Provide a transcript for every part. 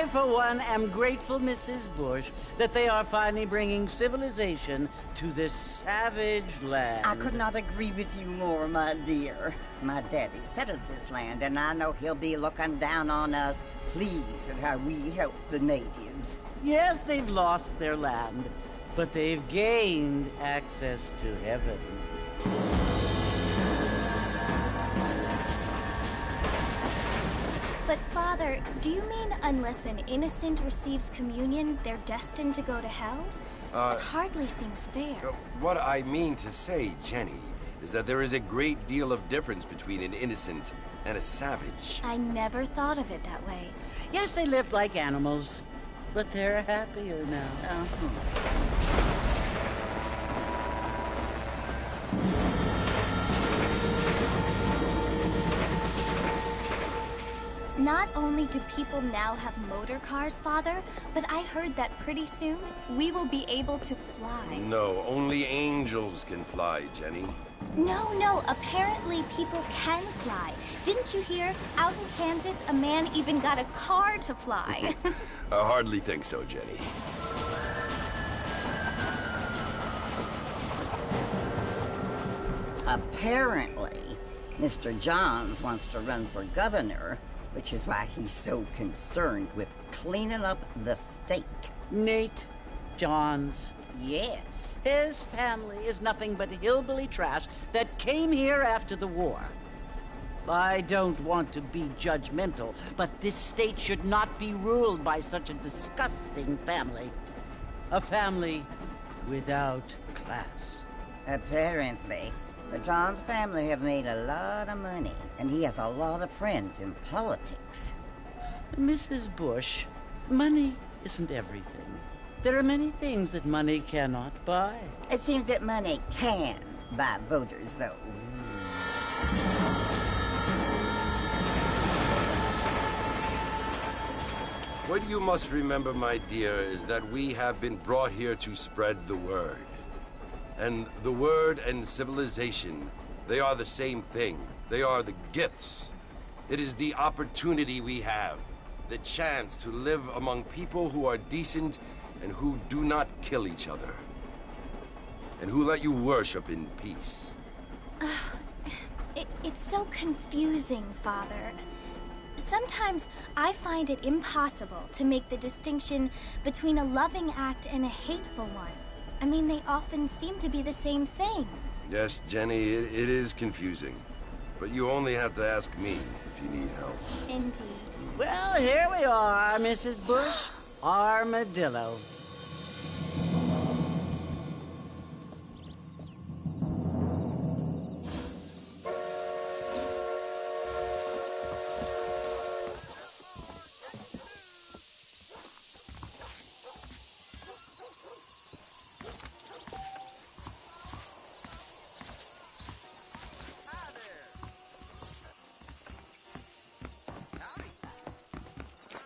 I, for one, am grateful, Mrs. Bush, that they are finally bringing civilization to this savage land. I could not agree with you more, my dear. My daddy settled this land, and I know he'll be looking down on us, pleased at how we help the natives. Yes, they've lost their land, but they've gained access to heaven. But, Father, do you mean unless an innocent receives communion, they're destined to go to hell? That hardly seems fair. What I mean to say, Jenny, is that there is a great deal of difference between an innocent and a savage. I never thought of it that way. Yes, they lived like animals, but they're happier now. Not only do people now have motor cars, Father, but I heard that pretty soon we will be able to fly. No, only angels can fly, Jenny. No, apparently people can fly. Didn't you hear? Out in Kansas, a man even got a car to fly. I hardly think so, Jenny. Apparently, Mr. Johns wants to run for governor, which is why he's so concerned with cleaning up the state. Nate Johns. Yes. His family is nothing but hillbilly trash that came here after the war. I don't want to be judgmental, but this state should not be ruled by such a disgusting family. A family without class. Apparently. The Johns family have made a lot of money, and he has a lot of friends in politics. Mrs. Bush, money isn't everything. There are many things that money cannot buy. It seems that money can buy voters, though. What you must remember, my dear, is that we have been brought here to spread the word. And the word and civilization, they are the same thing. They are the gifts. It is the opportunity we have, the chance to live among people who are decent and who do not kill each other, and who let you worship in peace. It's so confusing, Father. Sometimes I find it impossible to make the distinction between a loving act and a hateful one. I mean, they often seem to be the same thing. Yes, Jenny, it is confusing. But you only have to ask me if you need help. Indeed. Well, here we are, Mrs. Bush. Armadillo.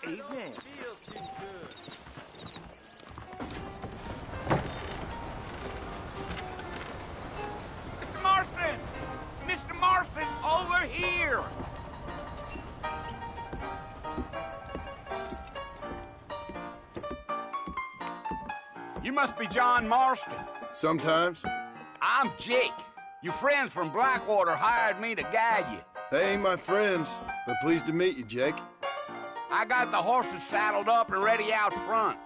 Evening. Mr. Marston! Mr. Marston, over here! You must be John Marston. Sometimes. I'm Jake. Your friends from Blackwater hired me to guide you. They ain't my friends, but pleased to meet you, Jake. I got the horses saddled up and ready out front.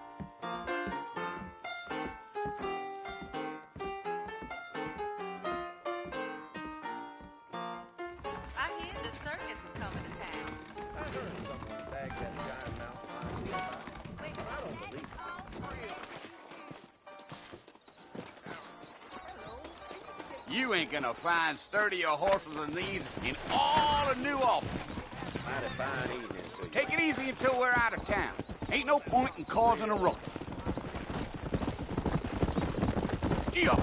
I hear the circus is coming to town. I heard someone bagged that giant mountain lion. I don't believe it. You ain't gonna find sturdier horses than these in all of New Albany. Mighty fine evening to you. Take it easy until we're out of town. Ain't no point in causing a ruckus. Yeah.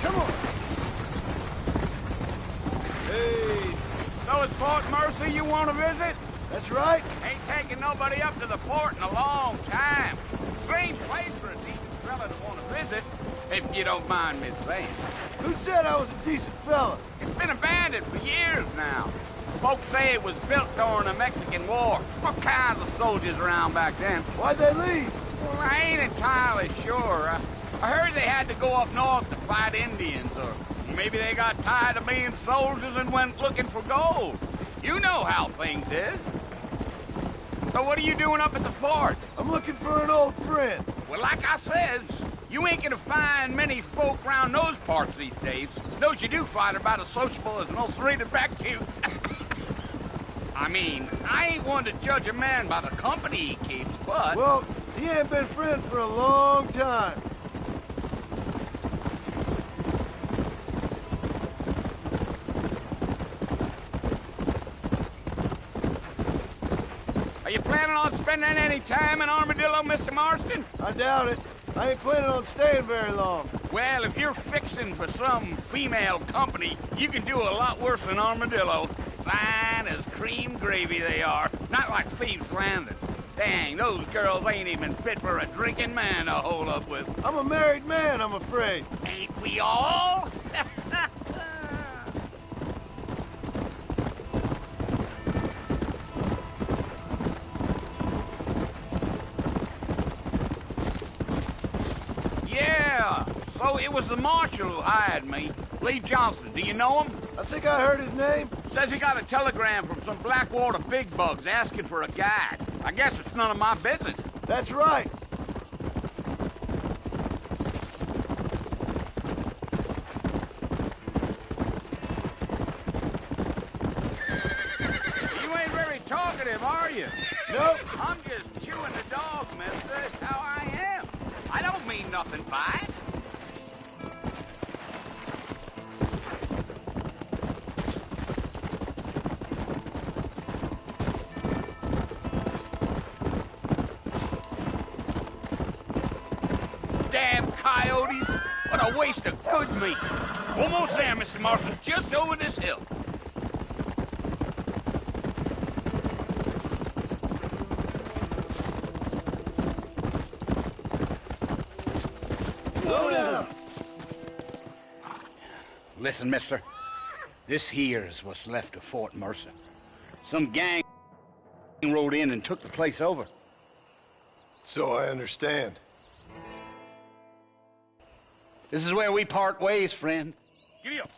Come on! Hey! So it's Fort Mercy you want to visit? That's right! Ain't taking nobody up to the fort in a long time. Strange place for a decent fella to want to visit. if you don't mind me saying. Who said I was a decent fella? It's been abandoned for years now. Folks say it was built during the Mexican War. All kinds of soldiers around back then. Why'd they leave? Well, I ain't entirely sure. I heard they had to go up north to fight Indians, or maybe they got tired of being soldiers and went looking for gold. You know how things is. So what are you doing up at the fort? I'm looking for an old friend. Well, like I says, you ain't gonna find many folk around those parts these days. Those you do find are about as sociable as most rated back to. I mean, I ain't one to judge a man by the company he keeps, but... Well, he ain't been friends for a long time. Are you planning on spending any time in Armadillo, Mr. Marston? I doubt it. I ain't planning on staying very long. Well, if you're fixing for some female company, you can do a lot worse than Armadillo. Fine as cream gravy they are. Not like Thieves' Landing. Dang, those girls ain't even fit for a drinking man to hole up with. I'm a married man, I'm afraid. Ain't we all? Yeah, so it was the marshal who hired me. Lee Johnson, do you know him? I think I heard his name. Says he got a telegram from some Blackwater big bugs asking for a guide. I guess it's none of my business. That's right. You ain't very talkative, are you? Nope. I'm just chewing the dog, mister. That's how I am. I don't mean nothing by it. Damn coyotes! What a waste of good meat. Almost there, Mr. Marston. Just over this hill. Slow down. Listen, mister. This here is what's left of Fort Mercer. Some gang rode in and took the place over. So I understand. This is where we part ways, friend. Giddy up.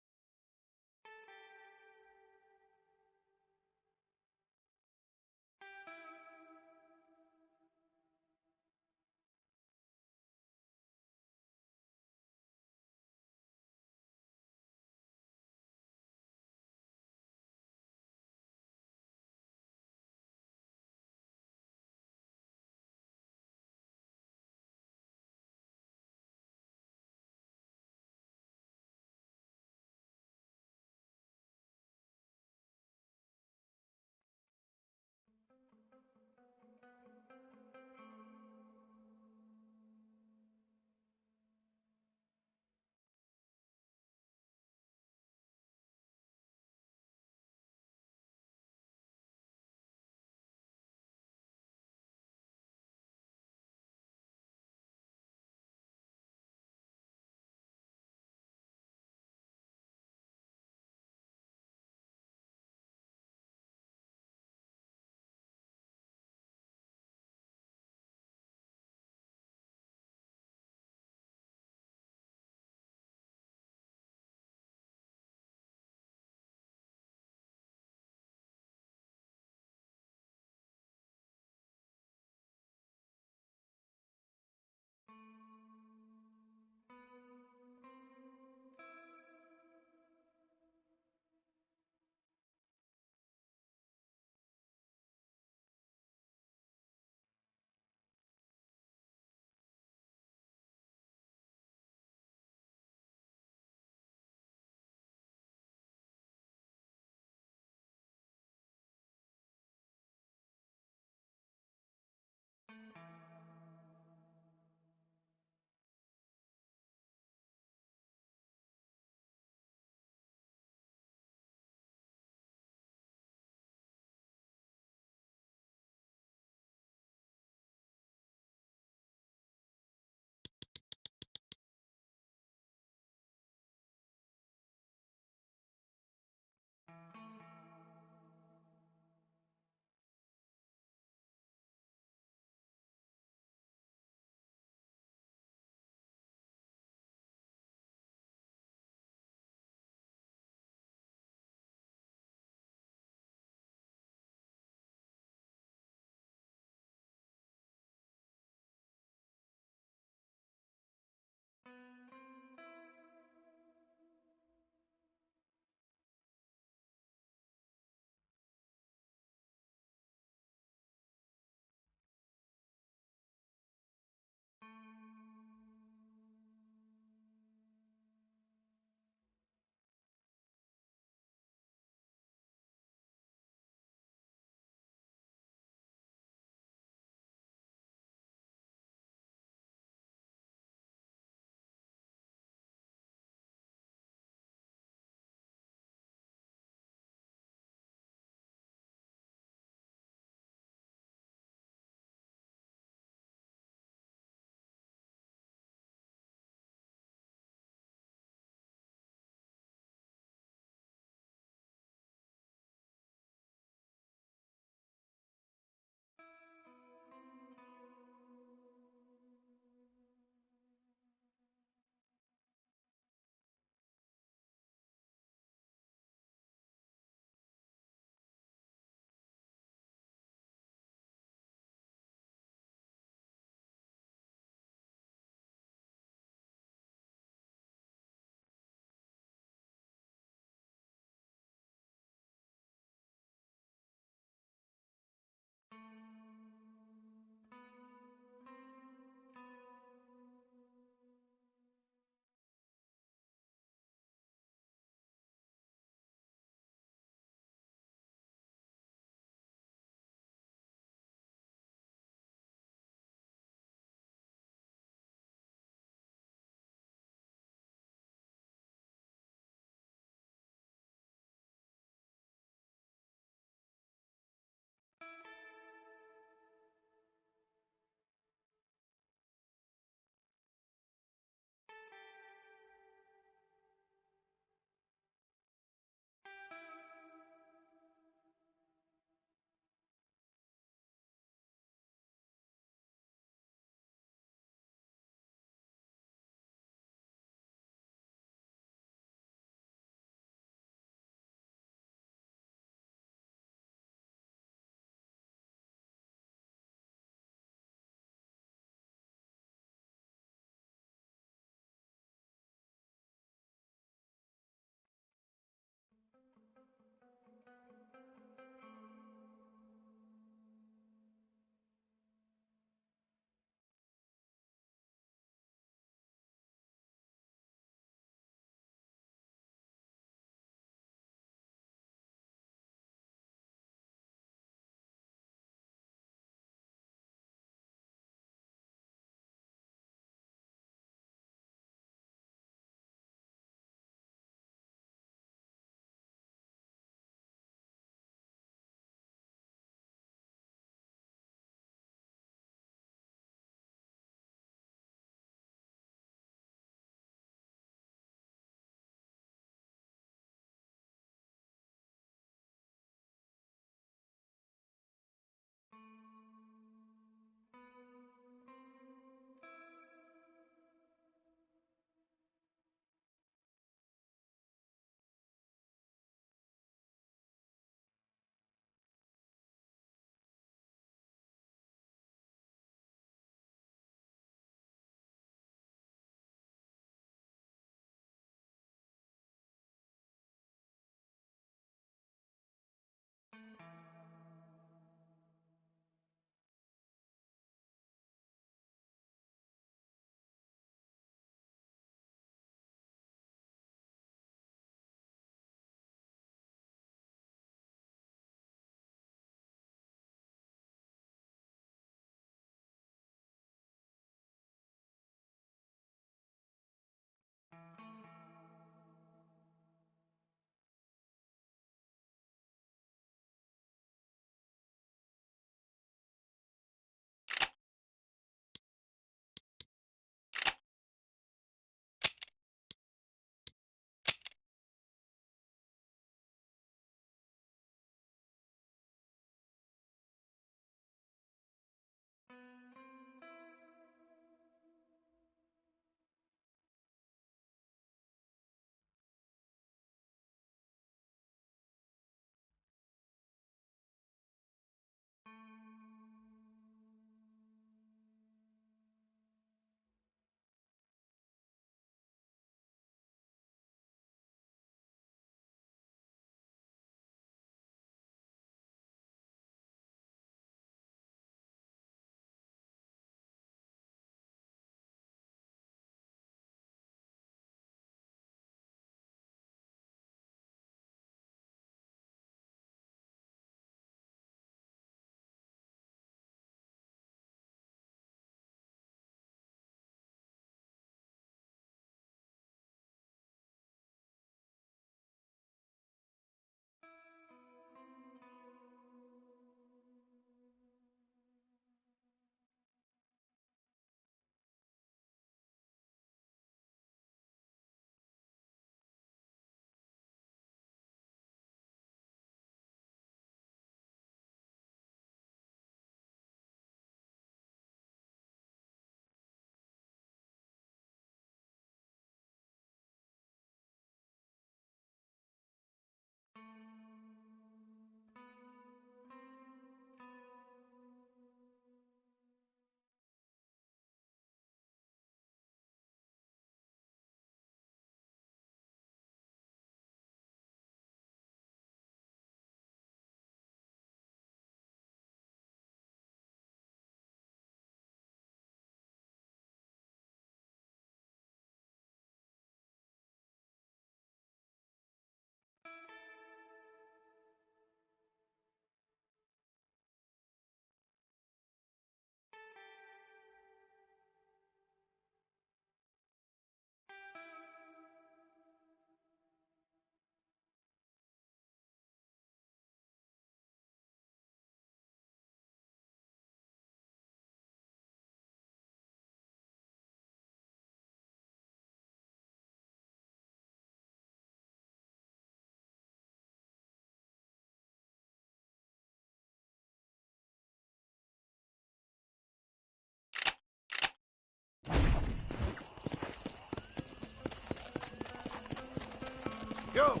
Go!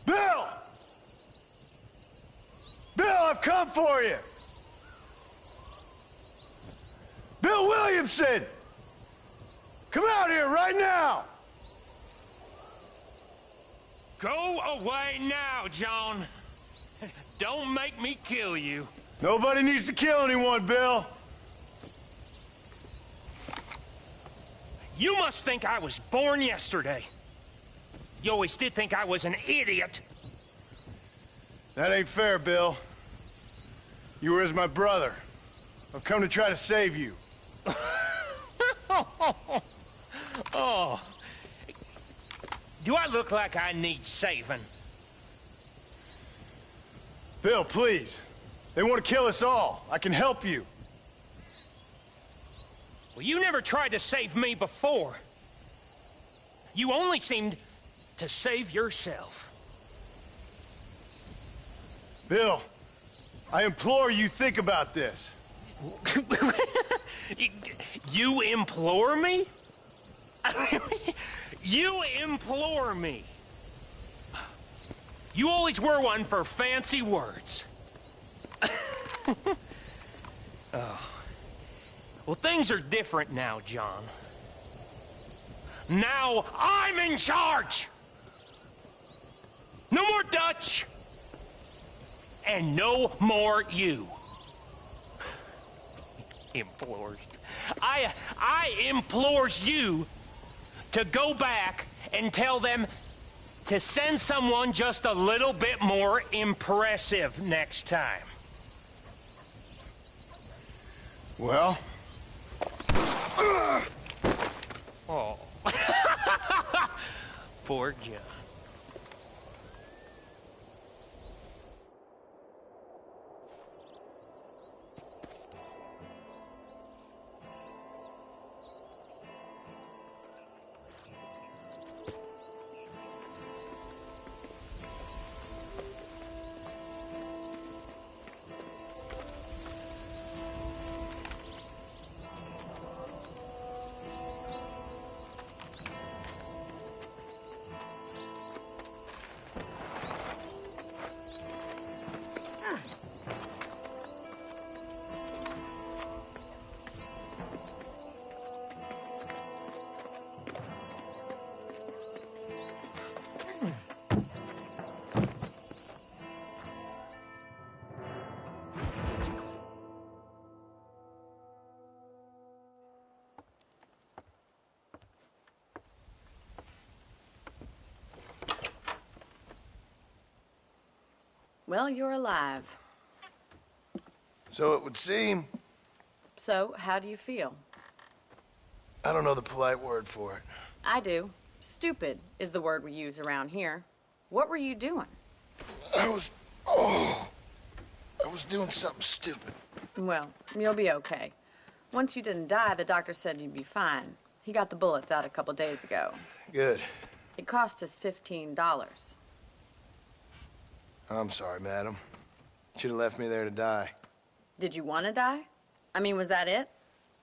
Bill! Bill, I've come for you! Bill Williamson! Come out here right now! Go away now, John. Don't make me kill you. Nobody needs to kill anyone, Bill. You must think I was born yesterday. You always did think I was an idiot. That ain't fair, Bill. You were as my brother. I've come to try to save you. Oh. Do I look like I need saving? Bill, please. They want to kill us all. I can help you. Well, you never tried to save me before. You only seemed to save yourself. Bill, I implore you think about this. You implore me? You implore me. You always were one for fancy words. Oh. Well, things are different now, John. Now I'm in charge! No more Dutch! And no more you. Implores. I implores you to go back and tell them to send someone just a little bit more impressive next time. Well? Oh. Poor John. Well, you're alive. So it would seem. So, how do you feel? I don't know the polite word for it. I do. Stupid is the word we use around here. What were you doing? I was doing something stupid. Well, you'll be okay. Once you didn't die, the doctor said you'd be fine. He got the bullets out a couple days ago. Good. It cost us $15. I'm sorry, madam. Should have left me there to die. Did you want to die? I mean, was that it?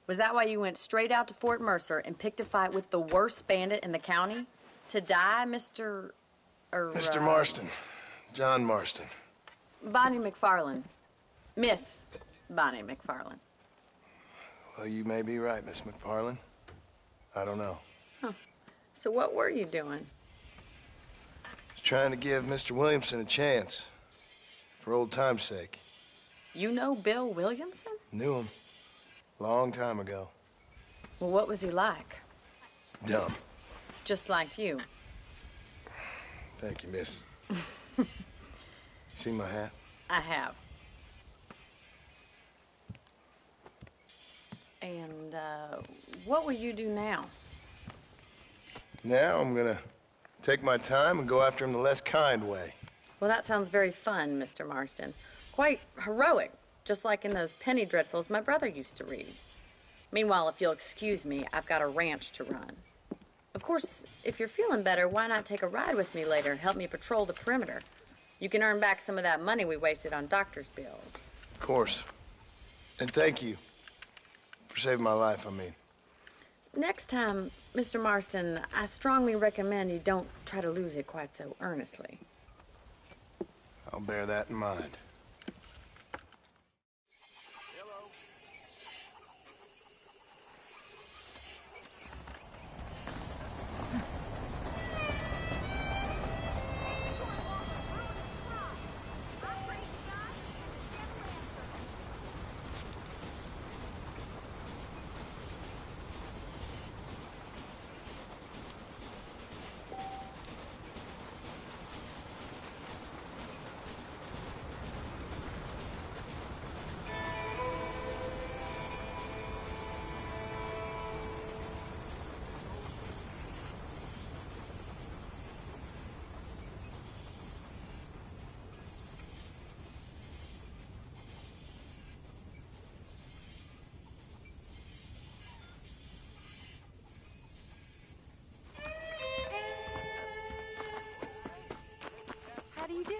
Was that why you went straight out to Fort Mercer and picked a fight with the worst bandit in the county? To die, Mr. Mr. Marston. John Marston. Bonnie McFarland. Miss Bonnie McFarland. Well, you may be right, Miss McFarland. I don't know. Huh. So what were you doing? Just trying to give Mr. Williamson a chance. For old time's sake. You know Bill Williamson? Knew him. Long time ago. Well, what was he like? Dumb. Just like you. Thank you, miss. You see my hat? I have. And, what will you do now? Now I'm gonna take my time and go after him the less kind way. Well, that sounds very fun, Mr. Marston. Quite heroic, just like in those penny dreadfuls my brother used to read. Meanwhile, if you'll excuse me, I've got a ranch to run. Of course, if you're feeling better, why not take a ride with me later and help me patrol the perimeter? You can earn back some of that money we wasted on doctor's bills. Of course. And thank you for saving my life, I mean. Next time, Mr. Marston, I strongly recommend you don't try to lose it quite so earnestly. I'll bear that in mind. How do you do?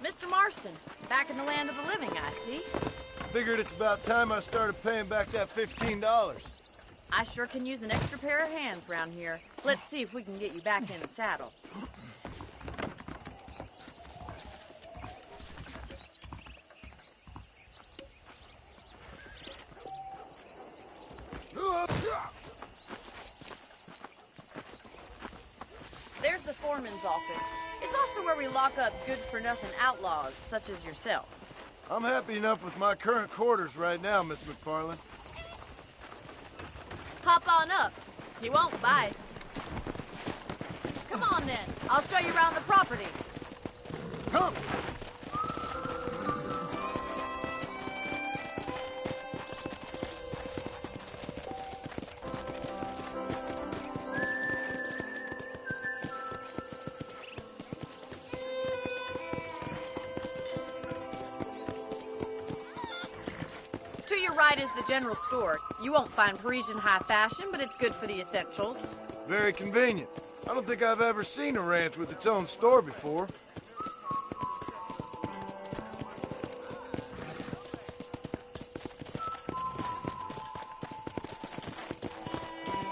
Mr. Marston, back in the land of the living, I see. Figured it's about time I started paying back that $15. I sure can use an extra pair of hands around here. Let's see if we can get you back in the saddle. There's the foreman's office. It's also where we lock up good-for-nothing outlaws, such as yourself. I'm happy enough with my current quarters right now, Miss McFarland. Hop on up. He won't bite. Come on, then. I'll show you around the property. Come! To your right is the general store. You won't find Parisian high fashion, but it's good for the essentials. Very convenient. I don't think I've ever seen a ranch with its own store before.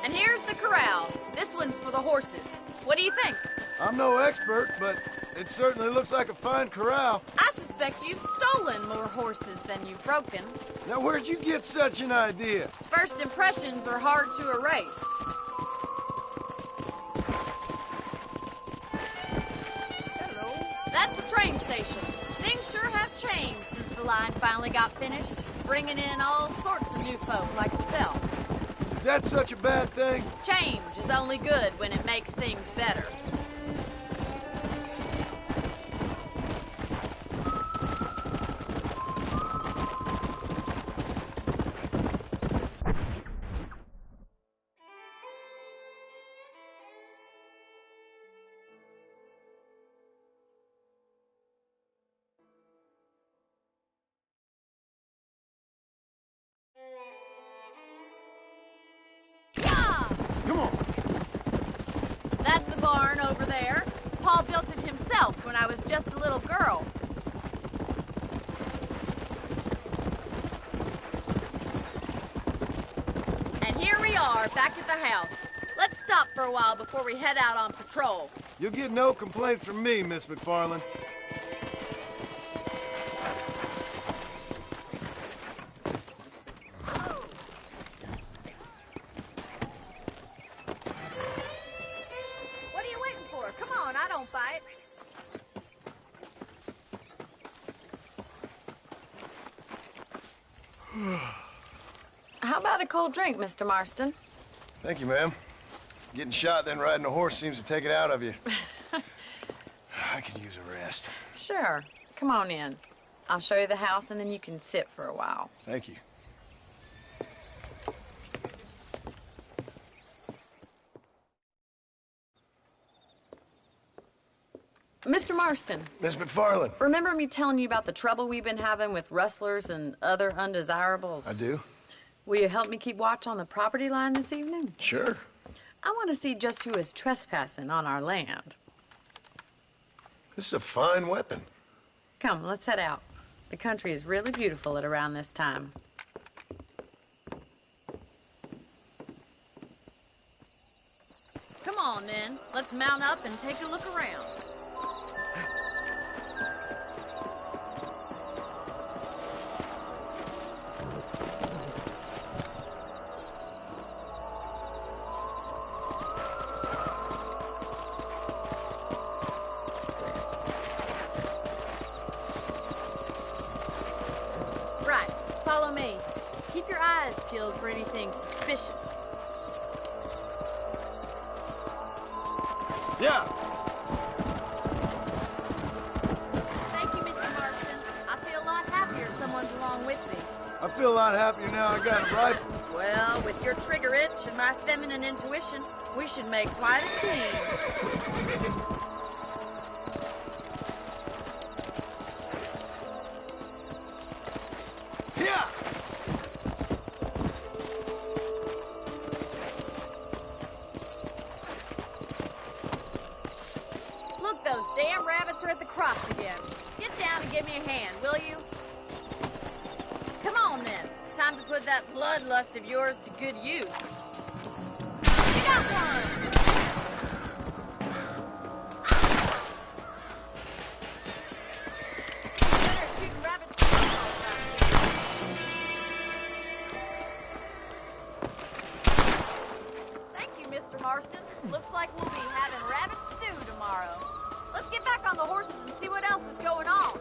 And here's the corral. This one's for the horses. What do you think? I'm no expert, but it certainly looks like a fine corral. I suspect you've stolen more horses than you've broken. Now, where'd you get such an idea? First impressions are hard to erase. Hello. That's the train station. Things sure have changed since the line finally got finished, bringing in all sorts of new folk like yourself. Is that such a bad thing? Change is only good when it makes things better. Come on. That's the barn over there. Paul built it himself when I was just a little girl. And here we are, back at the house. Let's stop for a while before we head out on patrol. You'll get no complaint from me, Miss McFarland. What are you waiting for? Come on, I don't fight. How about a cold drink, Mr. Marston? Thank you, ma'am. Getting shot, then riding a horse seems to take it out of you. I could use a rest. Sure. Come on in. I'll show you the house, and then you can sit for a while. Thank you. Mr. Marston, Miss McFarland. remember me telling you about the trouble we've been having with rustlers and other undesirables? I do. Will you help me keep watch on the property line this evening? Sure. I want to see just who is trespassing on our land. This is a fine weapon. Come, let's head out. The country is really beautiful at around this time. Come on, then. Let's mount up and take a look around. Right. Follow me. Keep your eyes peeled for anything suspicious. Yeah. Thank you, Mr. Marston. I feel a lot happier someone's along with me. I feel a lot happier now I got a rifle. Well, with your trigger itch and my feminine intuition, we should make quite a team. Yeah. Look, those damn rabbits are at the crops again. Get down and give me a hand, will you? Come on, then. Time to put that bloodlust of yours to good use. You got one! Better shoot rabbits. Thank you, Mr. Marston. Looks like we'll be having rabbit stew tomorrow. Let's get back on the horses and see what else is going on.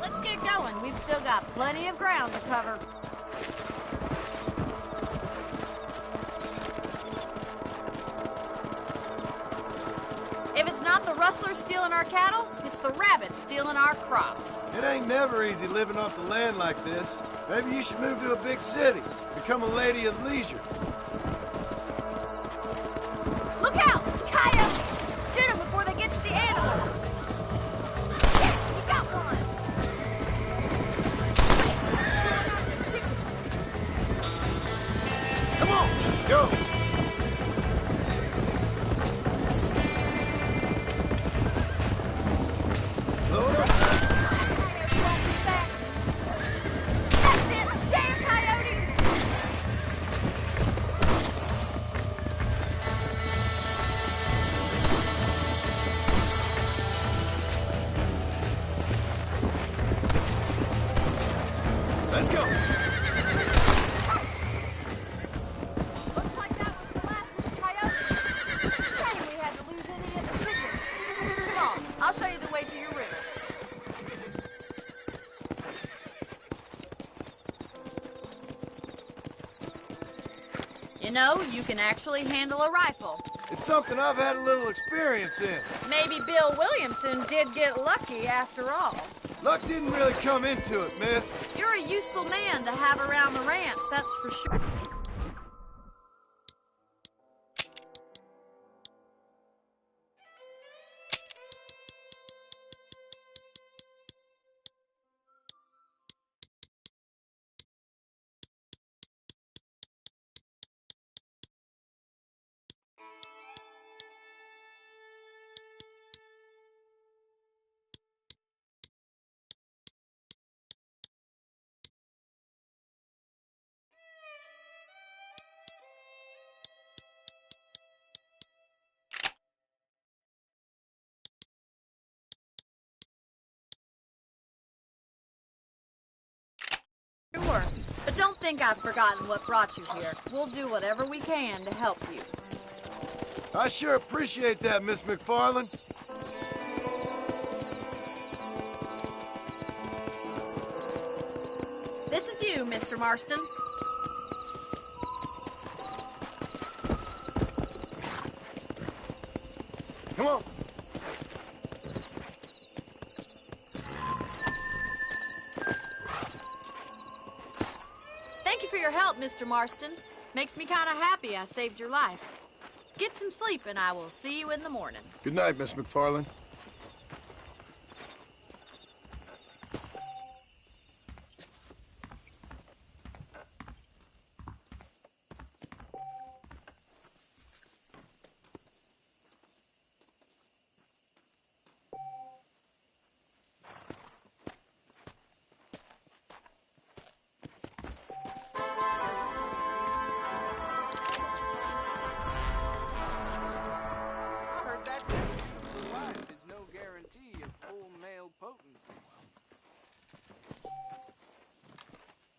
Let's get going. We've still got plenty of ground to cover. If it's not the rustlers stealing our cattle, it's the rabbits stealing our crops. It ain't never easy living off the land like this. Maybe you should move to a big city. Become a lady of leisure. Look out! Coyotes! Shoot them before they get to the animals! Yeah, you got one! Come on, go. Load up. Coyotes won't be back. That's it! Damn coyotes! Let's go. Looks like that was the last of the coyotes. Shame we had to lose any of the chickens. Come on, I'll show you the way to your room. You know, you can actually handle a rifle. It's something I've had a little experience in. Maybe Bill Williamson did get lucky after all. Luck didn't really come into it, miss. You're a useful man to have around the ranch, that's for sure. Sure, but don't think I've forgotten what brought you here. We'll do whatever we can to help you. I sure appreciate that, Miss McFarland. This is you, Mr. Marston. Come on. Thank you for your help, Mr. Marston. Makes me kind of happy I saved your life. Get some sleep, and I will see you in the morning. Good night, Miss McFarland.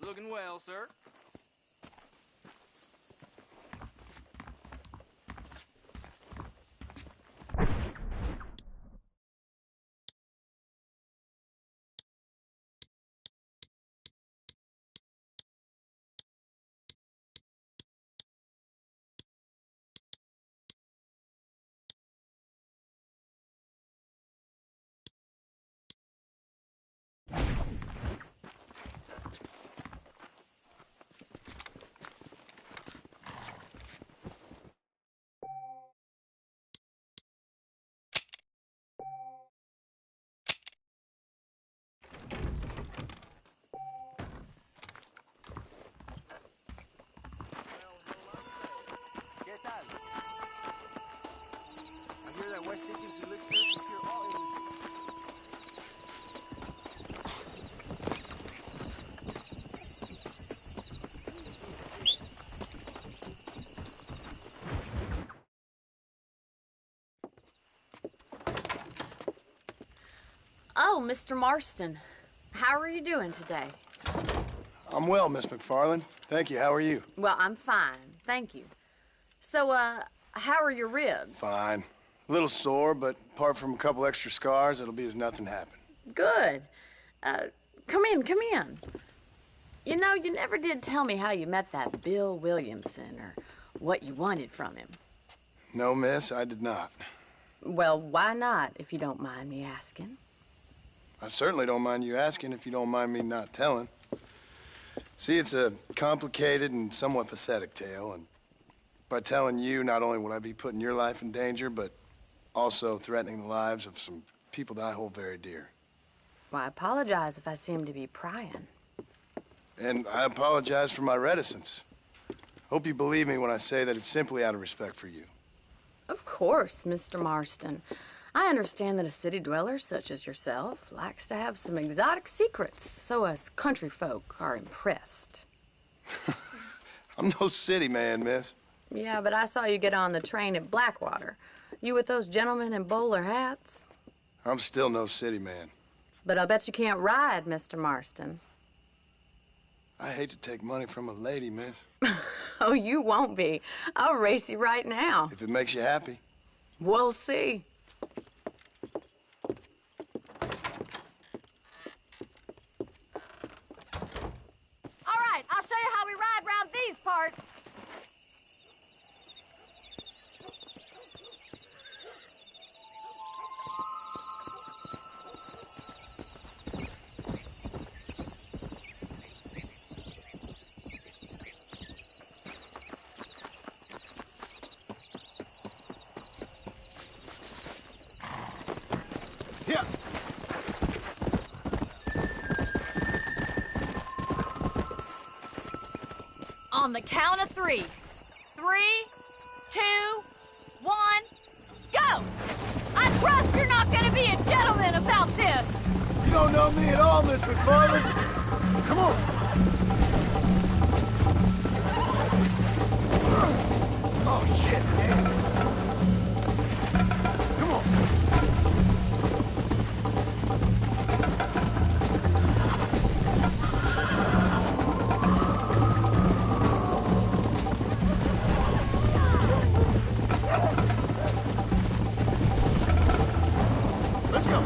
Looking well, sir. I hear that West Dickens elixir can cure all illnesses. Oh, Mr. Marston. How are you doing today? I'm well, Miss McFarland. Thank you. How are you? Well, I'm fine. Thank you. So, how are your ribs? Fine. A little sore, but apart from a couple extra scars, it'll be as nothing happened. Good. Come in, come in. You know, you never did tell me how you met that Bill Williamson or what you wanted from him. No, miss, I did not. Well, why not, if you don't mind me asking? I certainly don't mind you asking if you don't mind me not telling. See, it's a complicated and somewhat pathetic tale, and by telling you, not only will I be putting your life in danger, but also threatening the lives of some people that I hold very dear. Well, I apologize if I seem to be prying. And I apologize for my reticence. Hope you believe me when I say that it's simply out of respect for you. Of course, Mr. Marston. I understand that a city dweller such as yourself likes to have some exotic secrets, so us country folk are impressed. I'm no city man, miss. Yeah, but I saw you get on the train at Blackwater. You with those gentlemen in bowler hats? I'm still no city man. But I'll bet you can't ride, Mr. Marston. I hate to take money from a lady, miss. Oh, you won't be. I'll race you right now. If it makes you happy. We'll see. All right, I'll show you how we ride round these parts. Yeah. On the count of 3. 3, 2, 1, go! I trust you're not gonna be a gentleman about this! You don't know me at all, Miss McFarland. Come on. Oh, shit, man. Come on. Let's go.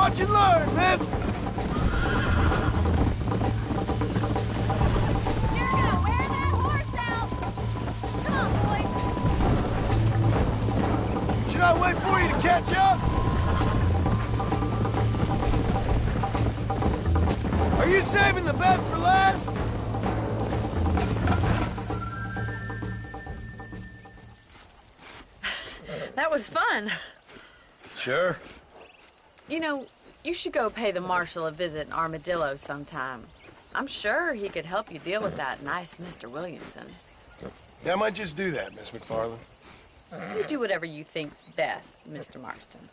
Watch and learn, miss! You're gonna wear that horse out! Come on, boys! Should I wait for you to catch up? Are you saving the best for last? That was fun. Sure. You know, you should go pay the marshal a visit in Armadillo sometime. I'm sure he could help you deal with that nice Mr. Williamson. Yeah, I might just do that, Miss McFarland. You do whatever you think's best, Mr. Marston.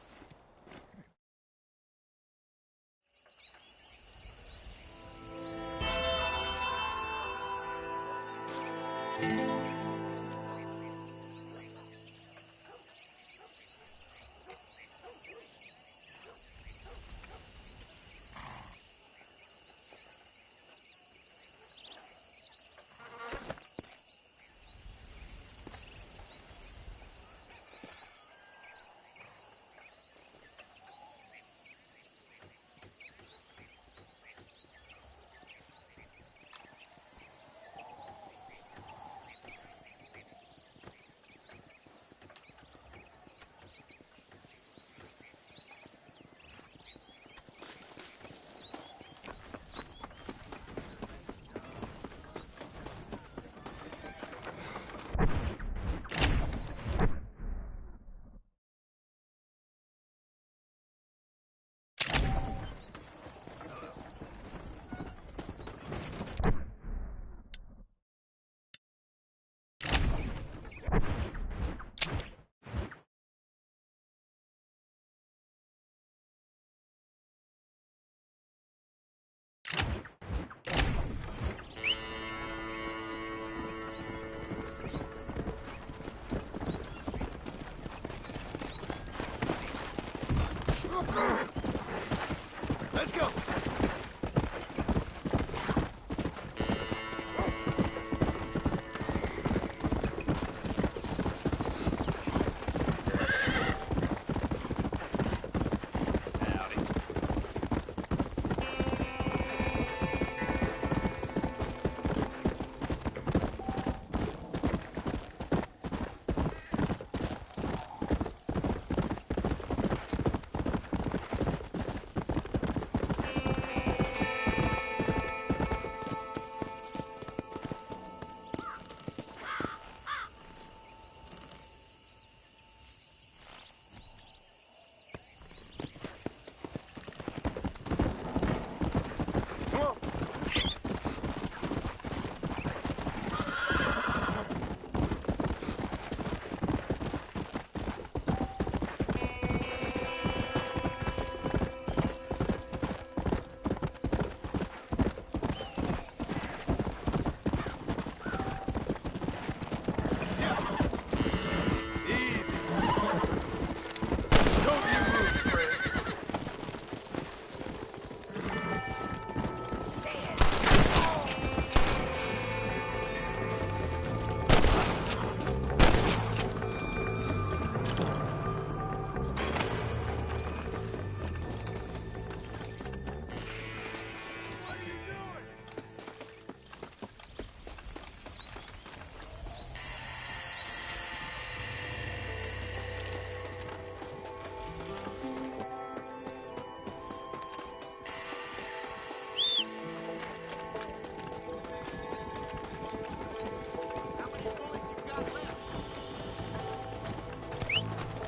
Let's go.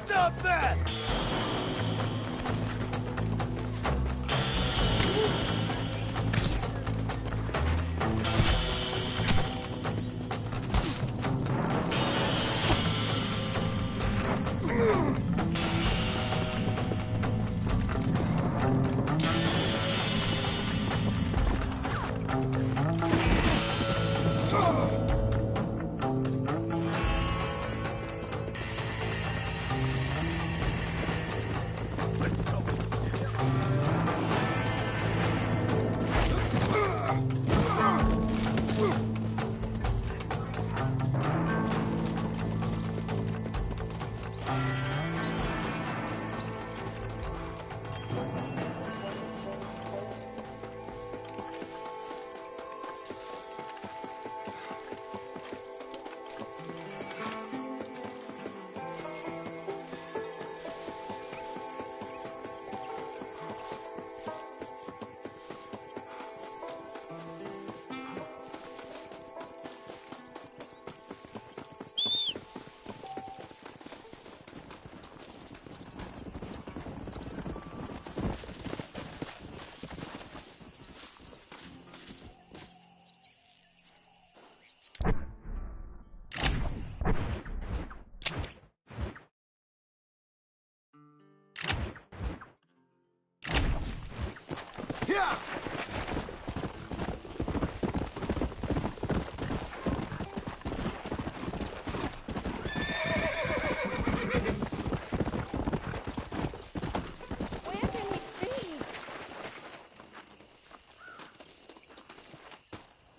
Stop that!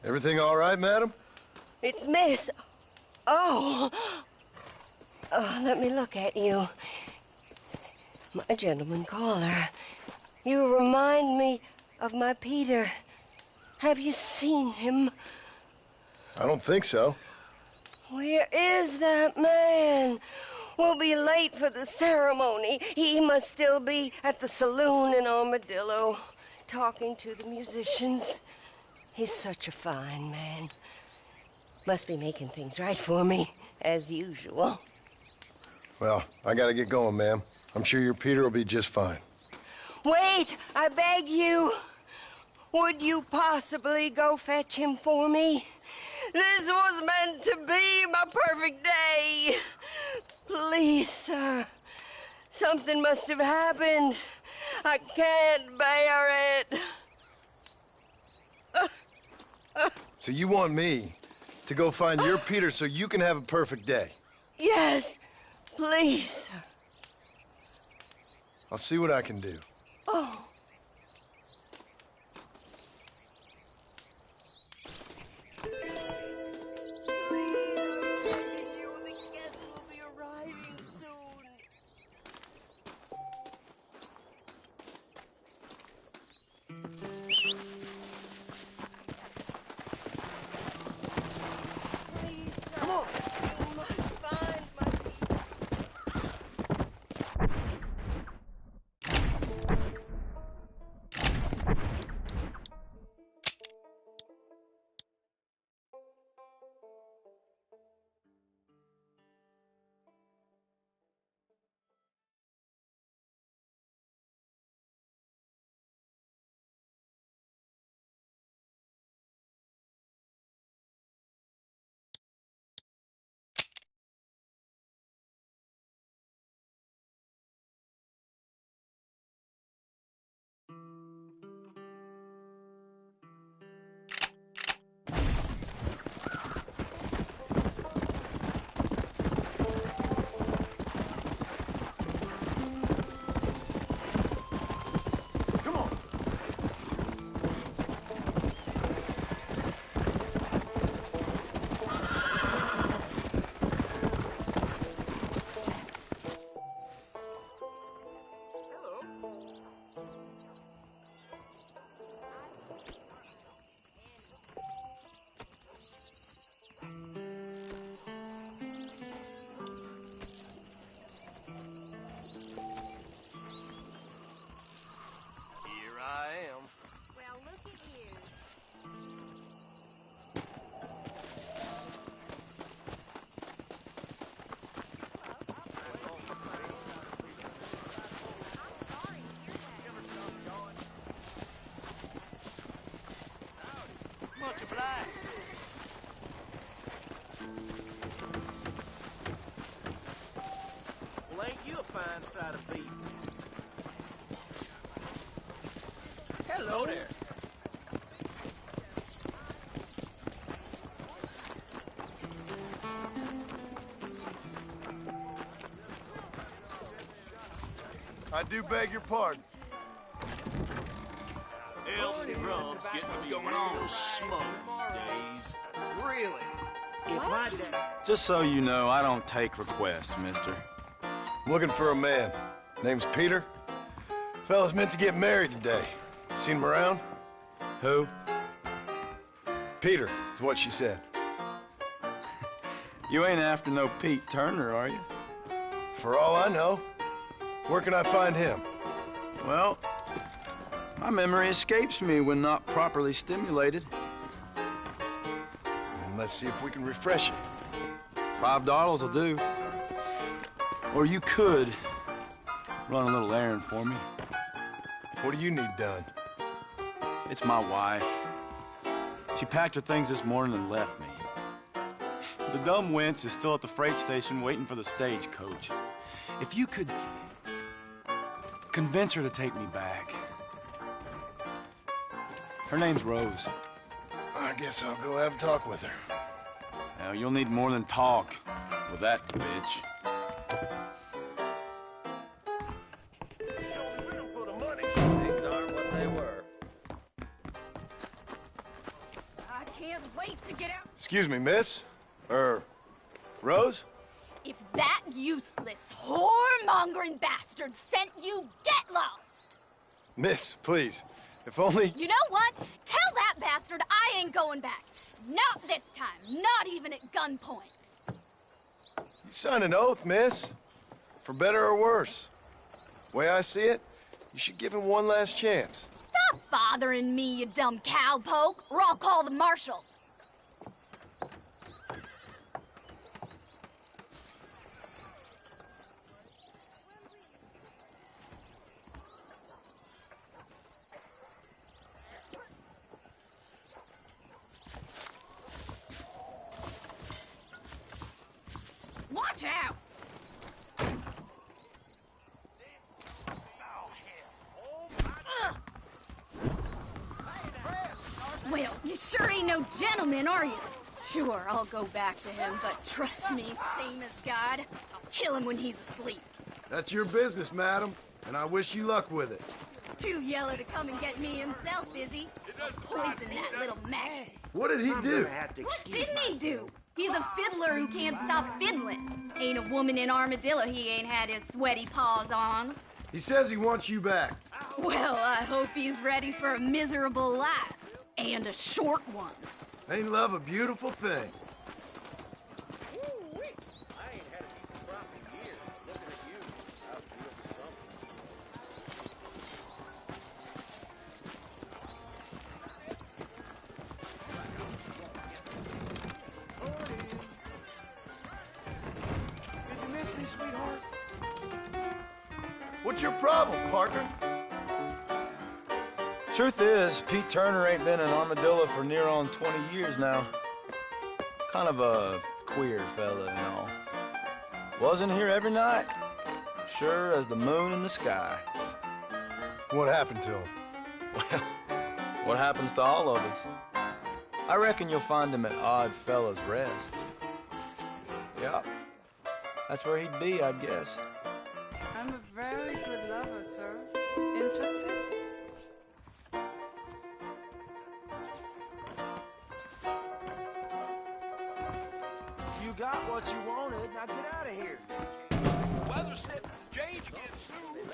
Everything all right, madam? It's Miss... Oh. Oh, let me look at you. My gentleman caller. You remind me of my Peter. Have you seen him? I don't think so. Where is that man? We'll be late for the ceremony. He must still be at the saloon in Armadillo, talking to the musicians. He's such a fine man. Must be making things right for me, as usual. Well, I gotta get going, ma'am. I'm sure your Peter will be just fine. Wait, I beg you. Would you possibly go fetch him for me? This was meant to be my perfect day. Please, sir. Something must have happened. I can't bear it. So you want me to go find your Peter so you can have a perfect day? Yes, please, sir. I'll see what I can do. Oh. Well, ain't you a fine sight of beef? Hello there. I do beg your pardon. Elsie rum's getting to be real smoked these days. Really? If my dad... Just so you know, I don't take requests, mister. I'm looking for a man. Name's Peter. Fella's meant to get married today. Seen him around? Who? Peter, is what she said. You ain't after no Pete Turner, are you? For all I know. Where can I find him? Well, my memory escapes me when not properly stimulated. And let's see if we can refresh it. $5 will do. Or you could run a little errand for me. What do you need done? It's my wife. She packed her things this morning and left me. The dumb wench is still at the freight station waiting for the stagecoach. If you could convince her to take me back. Her name's Rose. I guess I'll go have a talk with her. Now, you'll need more than talk with that bitch. Things aren't what they were. I can't wait to get out. Excuse me, miss? Rose? If that useless, whoremongering bastard sent you, get lost! Miss, please. If only... You know what? Tell that bastard I ain't going back. Not this time. Not even at gunpoint. You signed an oath, miss. For better or worse. Way I see it, you should give him one last chance. Stop bothering me, you dumb cowpoke, or I'll call the marshal. Watch out! Well, you sure ain't no gentleman, are you? Sure, I'll go back to him, but trust me, same as God, I'll kill him when he's asleep. That's your business, madam, and I wish you luck with it. Too yellow to come and get me himself, is he? I'll poison that little maggot. What did he do? What didn't he do? He's a fiddler who can't stop fiddling. Ain't a woman in Armadillo he ain't had his sweaty paws on. He says he wants you back. Well, I hope he's ready for a miserable life. And a short one. Ain't love a beautiful thing? What's your problem, partner? Truth is, Pete Turner ain't been in Armadillo for near on 20 years now. Kind of a queer fella and all. Wasn't here every night. Sure as the moon in the sky. What happened to him? Well, what happens to all of us? I reckon you'll find him at Odd Fella's Rest. Yep. That's where he'd be, I'd guess. I'm a very good lover, sir. Interested? You got what you wanted. Now get out of here. Weather slipping the Jage again soon.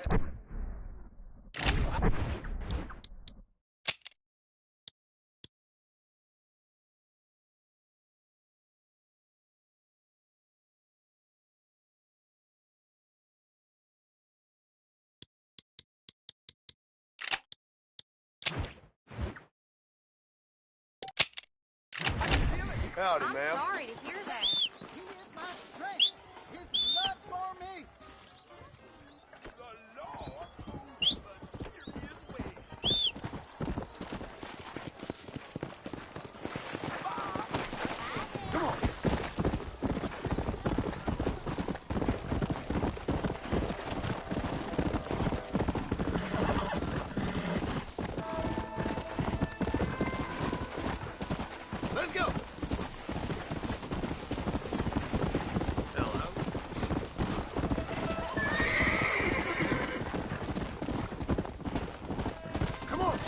Howdy, I'm ma'am. sorry to hear that. He is my strength. His love for me. The Lord moves mysterious ways. Come on. Let's go. Come on.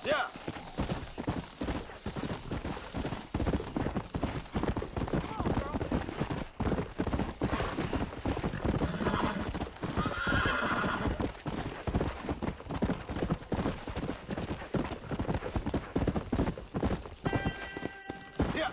Yeah. Yeah.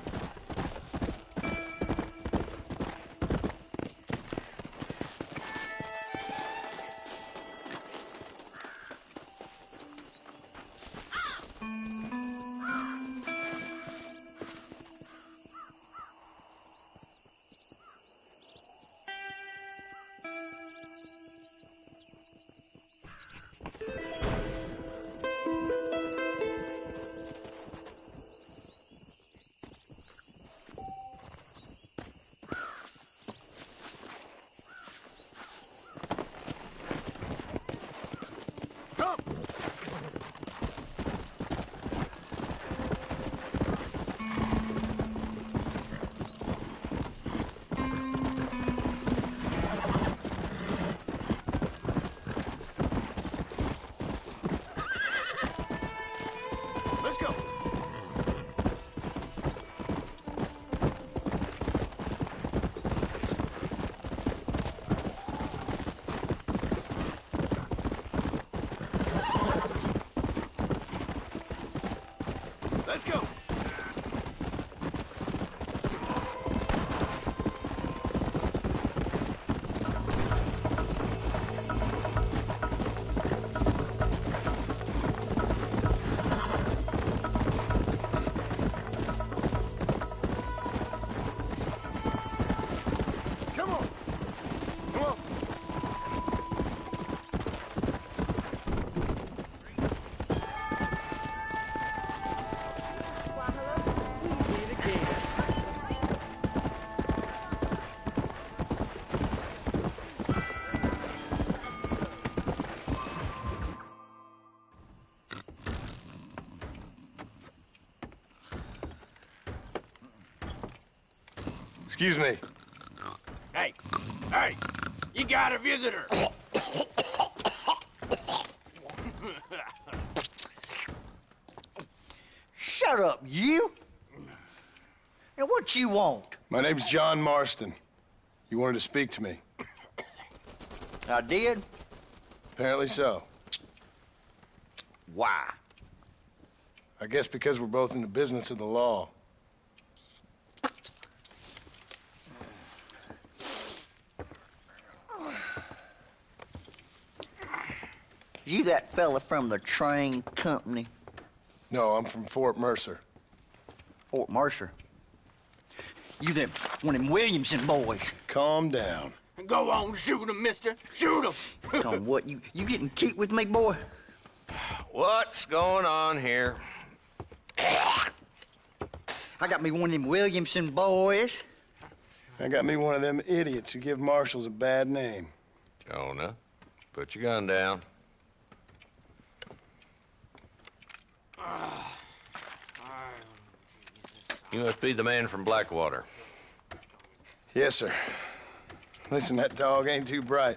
Excuse me. Hey, hey, you got a visitor. Shut up, you! Now, what you want? My name's John Marston. You wanted to speak to me. I did? Apparently so. Why? I guess because we're both in the business of the law. You that fella from the train company? No, I'm from Fort Mercer. Fort Mercer? You them, one of them Williamson boys. Calm down. Go on, shoot him, mister. Shoot him. Come on, what, you getting keep with me, boy? What's going on here? I got me one of them Williamson boys. I got me one of them idiots who give marshals a bad name. Jonah, put your gun down. You must be the man from Blackwater. Yes, sir. Listen, that dog ain't too bright,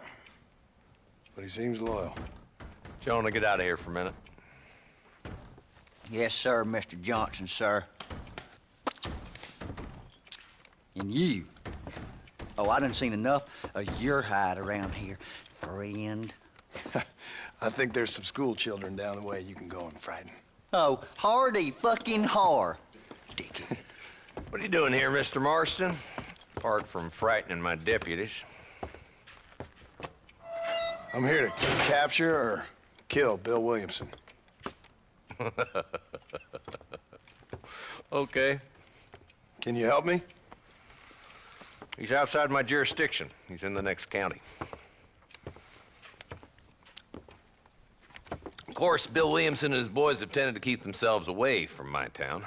but he seems loyal. Jonah, get out of here for a minute. Yes, sir, Mr. Johnson, sir. And you. Oh, I done seen enough of your hide around here, friend. I think there's some school children down the way you can go and frighten. Oh, hardy fucking har. Dickhead. What are you doing here, Mr. Marston? Apart from frightening my deputies. I'm here to capture or kill Bill Williamson. Okay. Can you help me? He's outside my jurisdiction. He's in the next county. Of course, Bill Williamson and his boys have tended to keep themselves away from my town.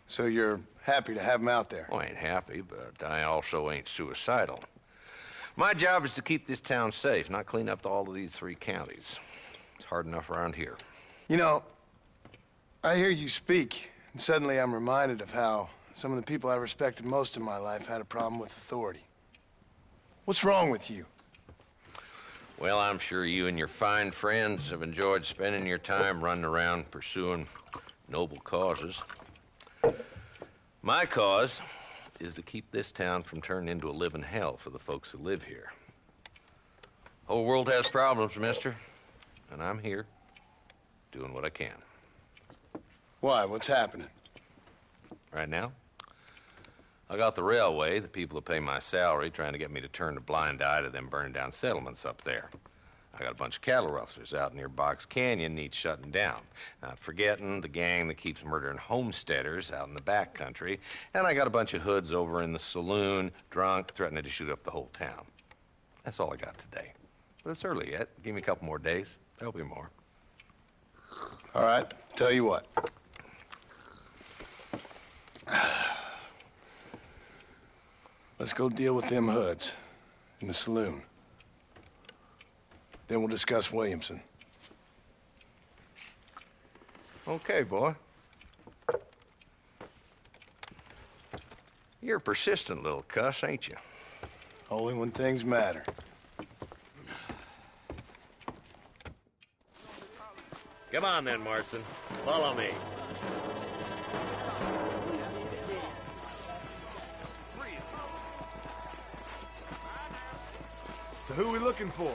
So you're happy to have him out there? Well, I ain't happy, but I also ain't suicidal. My job is to keep this town safe, not clean up all of these 3 counties. It's hard enough around here. You know, I hear you speak, and suddenly I'm reminded of how some of the people I respected most in my life had a problem with authority. What's wrong with you? Well, I'm sure you and your fine friends have enjoyed spending your time running around pursuing noble causes. My cause is to keep this town from turning into a living hell for the folks who live here. Whole world has problems, mister, and I'm here doing what I can. Why? What's happening? Right now, I got the railway, the people who pay my salary, trying to get me to turn a blind eye to them burning down settlements up there. I got a bunch of cattle rustlers out near Box Canyon needs shutting down. Not forgetting the gang that keeps murdering homesteaders out in the back country. And I got a bunch of hoods over in the saloon, drunk, threatening to shoot up the whole town. That's all I got today. But it's early yet. Give me a couple more days. There'll be more. All right, tell you what. Let's go deal with them hoods in the saloon. Then we'll discuss Williamson. Okay, boy. You're a persistent little cuss, ain't you? Only when things matter. Come on then, Marston. Follow me. So who we looking for?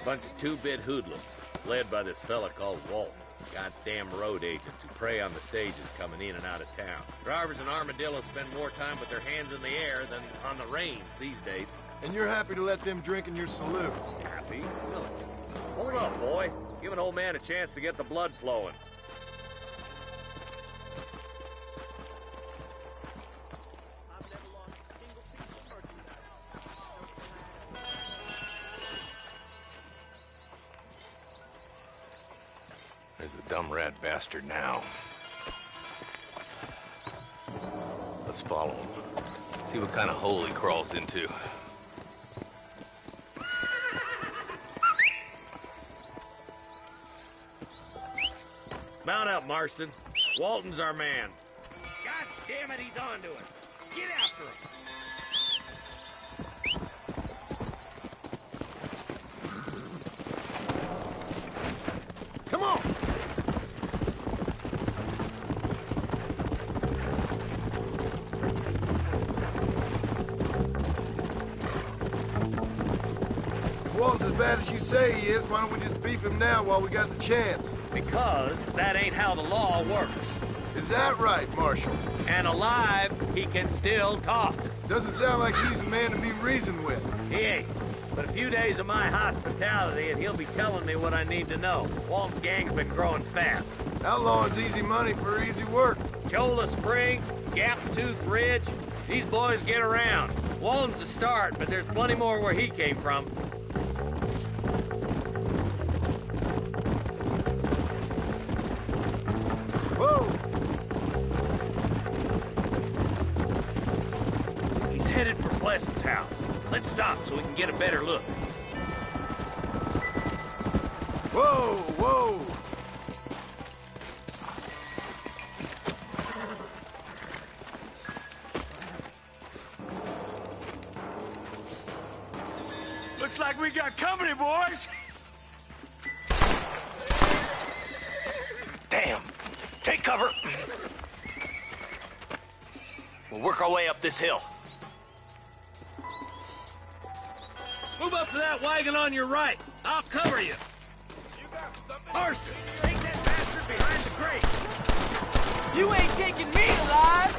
Bunch of 2-bit hoodlums, led by this fella called Walt. Goddamn road agents who prey on the stages coming in and out of town. Drivers in Armadillo spend more time with their hands in the air than on the reins these days. And you're happy to let them drink in your saloon? Happy? Really? Hold up, boy. Give an old man a chance to get the blood flowing. There's the dumb rat bastard now. Let's follow him. See what kind of hole he crawls into. Mount up, Marston. Walton's our man. God damn it, he's on to it. Get after him! Come on! Walton's as bad as you say he is. Why don't we just beef him now while we got the chance? Because that ain't how the law works. Is that right, Marshal? And alive, he can still talk. Doesn't sound like he's a man to be reasoned with. He ain't. But a few days of my hospitality and he'll be telling me what I need to know. Walton's gang's been growing fast. Outlawing's easy money for easy work. Cholla Springs, Gap Tooth Ridge, these boys get around. Walton's a start, but there's plenty more where he came from. Whoa! He's headed for Pleasant's house. Let's stop so we can get a better look. Whoa, whoa! Looks like we got company, boys! Damn! Take cover! We'll work our way up this hill. Move up to that wagon on your right. I'll cover you. Marston, take that bastard behind the crate. You ain't taking me alive!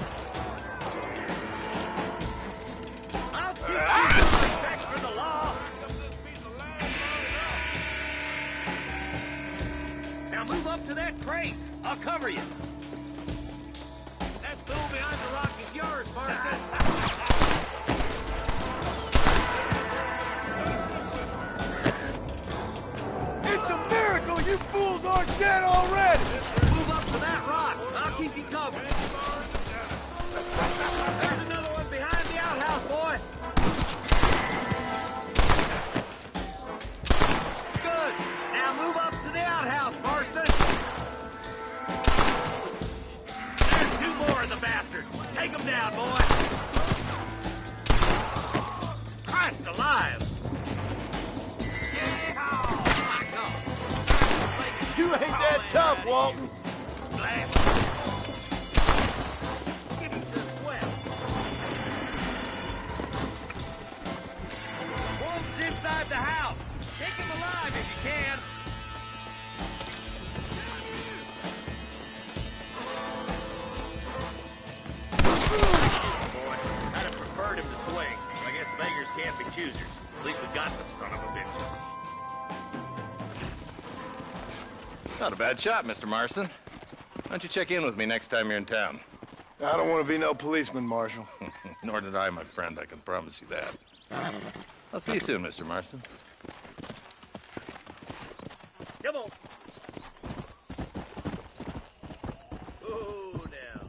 I'll keep you respect for the law. Now move up to that crate. I'll cover you. That tool behind the rock is yours, Marston. It's a miracle you fools aren't dead already! Move up to that rock. I'll keep you covered. There's another one behind the outhouse, boy. Good. Now move up to the outhouse, Marston. There's two more of the bastards. Take them down, boy. Christ alive. You ain't that tough, Walton. Give me some sweat. Wolf's inside the house. Take him alive if you can. Boy, I'd have preferred him to swing. I guess beggars can't be choosers. At least we got the son of a bitch. Not a bad shot, Mr. Marston. Why don't you check in with me next time you're in town? I don't want to be no policeman, Marshal. Nor did I, my friend. I can promise you that. I'll see you soon, Mr. Marston. Come on. Oh, now.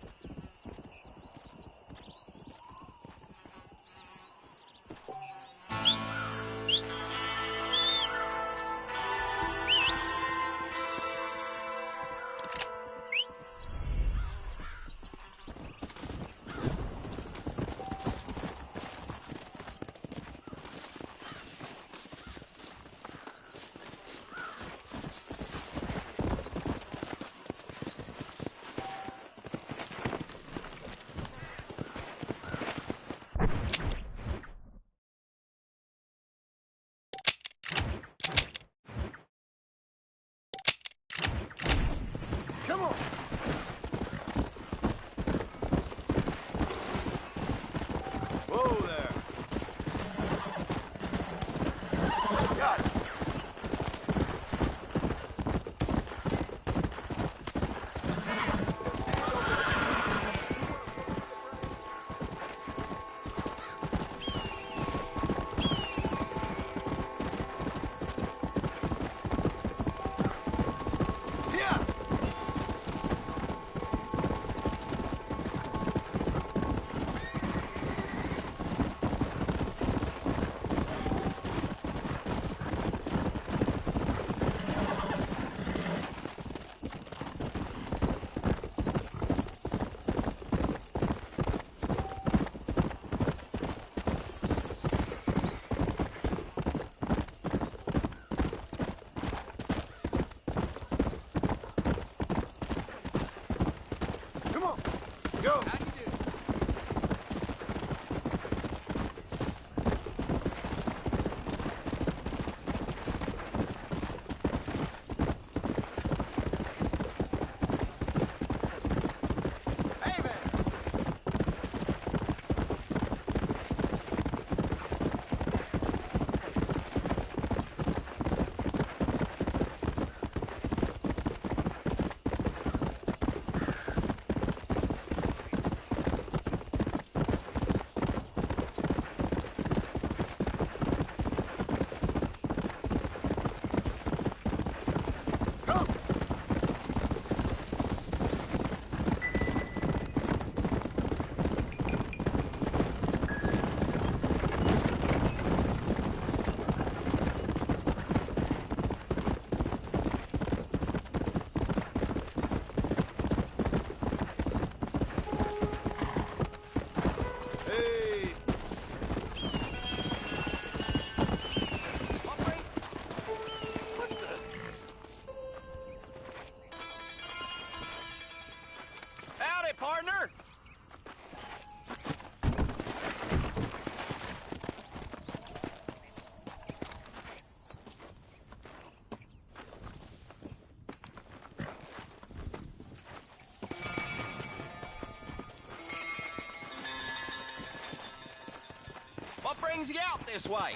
brings you out this way?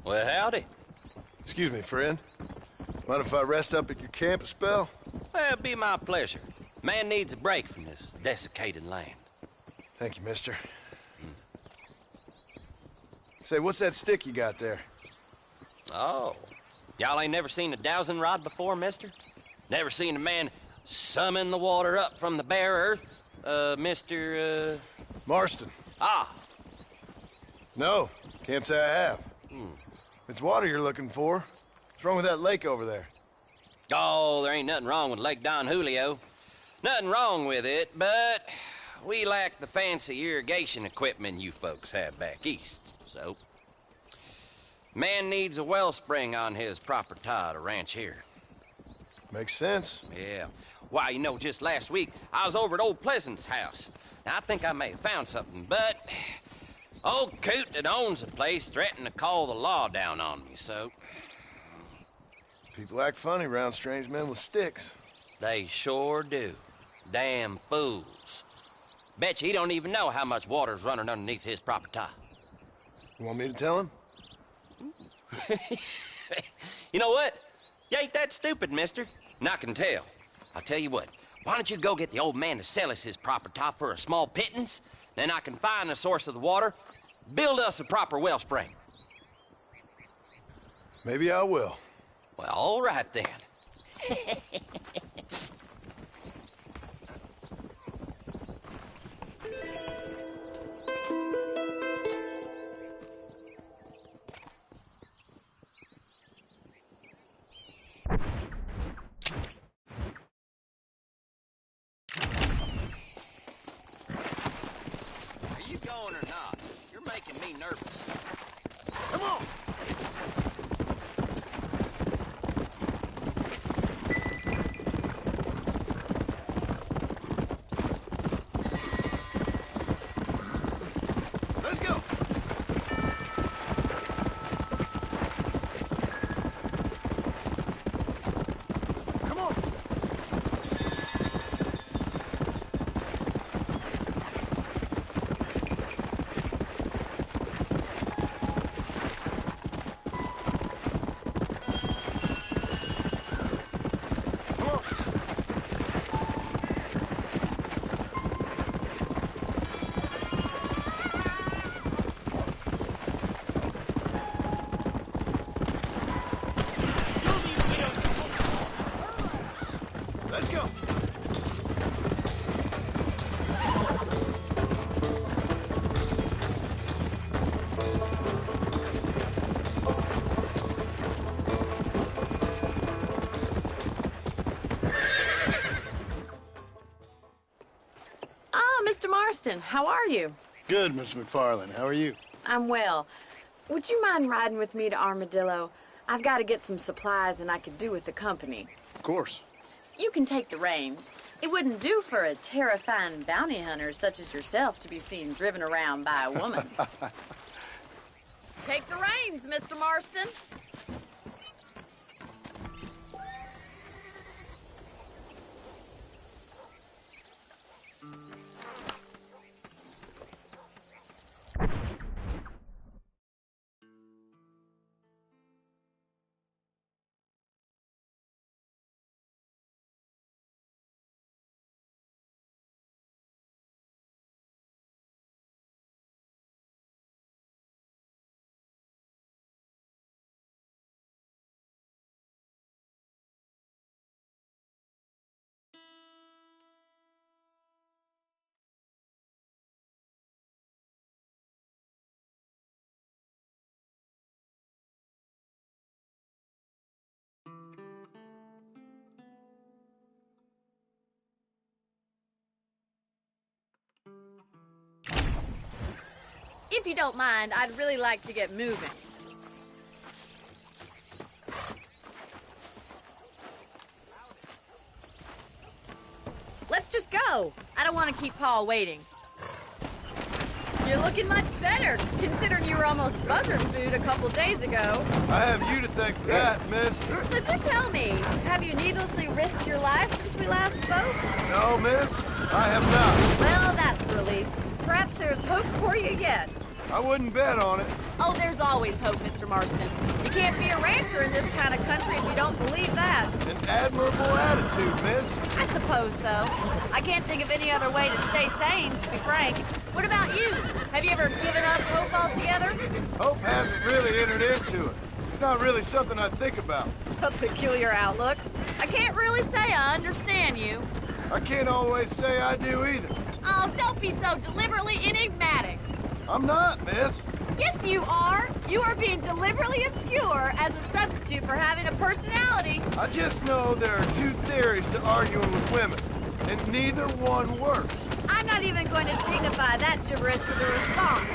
Well, howdy. Excuse me, friend. Mind if I rest up at your camp a spell? Well, it'd be my pleasure. Man needs a break from this desiccated land. Thank you, mister. Say, what's that stick you got there? Oh. Y'all ain't never seen a dowsing rod before, mister? Never seen a man summon the water up from the bare earth? Mr. Marston. Ah. No, can't say I have. It's water you're looking for. What's wrong with that lake over there? Oh, there ain't nothing wrong with Lake Don Julio. Nothing wrong with it, but we lack the fancy irrigation equipment you folks have back east, so... Man needs a wellspring on his property to ranch here. Makes sense. Yeah. Why, you know, just last week, I was over at old Pleasant's house. Now, I think I may have found something, but... Old coot that owns the place threatened to call the law down on me, so... People act funny around strange men with sticks. They sure do. Damn fools. Bet you he don't even know how much water's running underneath his property. You want me to tell him? You know what? You ain't that stupid, mister. And I can tell. I'll tell you what. Why don't you go get the old man to sell us his property for a small pittance? Then I can find the source of the water, build us a proper wellspring. Maybe I will. Well, all right then. Are you going or not? You're making me nervous. Come on! Mr. Marston, how are you? Good, Miss McFarland. How are you? I'm well. Would you mind riding with me to Armadillo? I've got to get some supplies and I could do with the company. Of course. You can take the reins. It wouldn't do for a terrifying bounty hunter such as yourself to be seen driven around by a woman. Take the reins, Mr. Marston. If you don't mind, I'd really like to get moving. Let's just go. I don't want to keep Paul waiting. You're looking much better, considering you were almost buzzard food a couple days ago. I have you to thank for that, miss. So do tell me, have you needlessly risked your life since we last spoke? No, miss, I have not. Well, that's a relief. Perhaps there's hope for you yet. I wouldn't bet on it. Oh, there's always hope, Mr. Marston. You can't be a rancher in this kind of country if you don't believe that. An admirable attitude, miss. I suppose so. I can't think of any other way to stay sane, to be frank. What about you? Have you ever given up hope altogether? Hope hasn't really entered into it. It's not really something I think about. A peculiar outlook. I can't really say I understand you. I can't always say I do either. Oh, don't be so deliberately enigmatic. I'm not, miss. Yes, you are. You are being deliberately obscure as a substitute for having a personality. I just know there are two theories to arguing with women, and neither one works. I'm not even going to signify that gibberish with a response.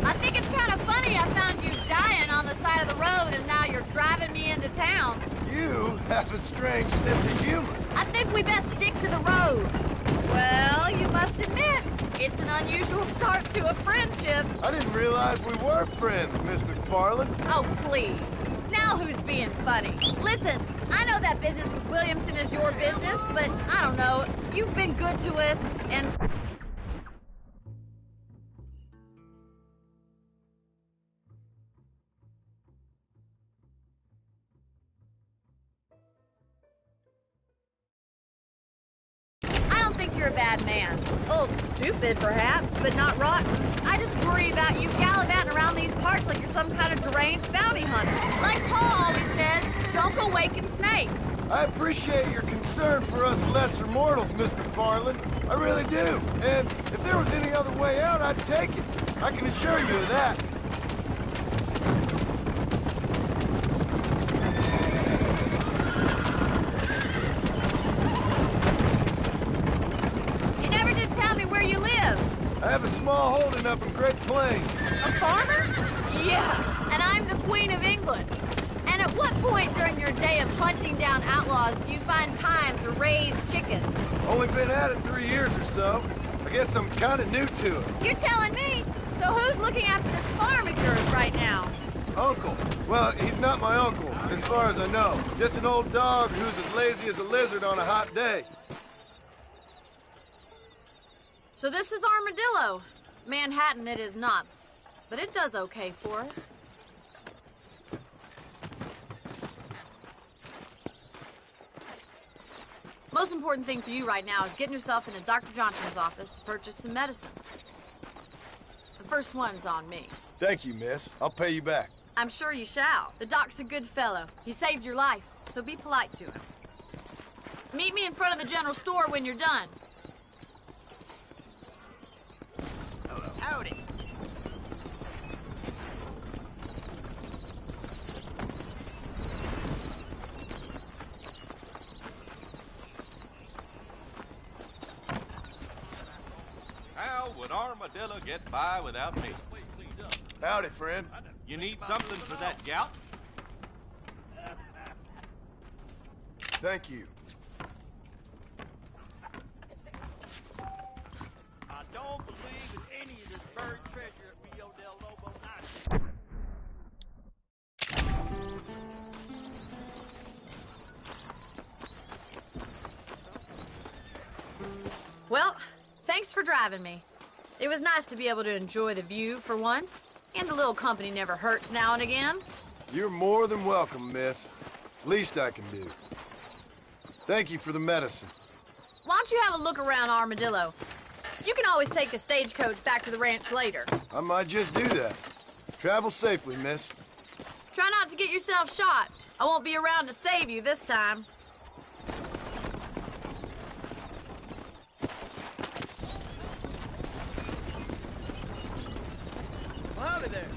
I think it's kind of funny I found you dying on the side of the road and now you're driving me into town. You have a strange sense of humor. I think we best stick to the road. Well, you must admit, it's an unusual start to a friendship. I didn't realize we were friends, Miss McFarland. Oh, please. Now who's being funny? Listen, I know that business with Williamson is your business, but I don't know. You've been good to us, and... You're a bad man. A little stupid, perhaps, but not rotten. I just worry about you gallivanting around these parts like you're some kind of deranged bounty hunter. Like Paul always says, don't go waking snakes. I appreciate your concern for us lesser mortals, Miss McFarland. I really do. And if there was any other way out, I'd take it. I can assure you of that. I have a small holding up in Great Plains. A farmer? Yeah, and I'm the Queen of England. And at what point during your day of hunting down outlaws do you find time to raise chickens? Only been at it 3 years or so. I guess I'm kind of new to it. You're telling me? So who's looking after this farm of yours right now? Uncle. Well, he's not my uncle, as far as I know. Just an old dog who's as lazy as a lizard on a hot day. So this is Armadillo. Manhattan it is not, but it does okay for us. Most important thing for you right now is getting yourself into Dr. Johnson's office to purchase some medicine. The first one's on me. Thank you, miss. I'll pay you back. I'm sure you shall. The doc's a good fellow. He saved your life, so be polite to him. Meet me in front of the general store when you're done. Howdy. How would Armadillo get by without me? Howdy, friend. You need something for that gout? Thank you. I don't believe in any of this buried treasure at Rio del Lobo Well, thanks for driving me. It was nice to be able to enjoy the view for once, and a little company never hurts now and again. You're more than welcome, miss. Least I can do. Thank you for the medicine. Why don't you have a look around Armadillo? You can always take a stagecoach back to the ranch later. I might just do that. Travel safely, miss. Try not to get yourself shot. I won't be around to save you this time. Well, howdy there.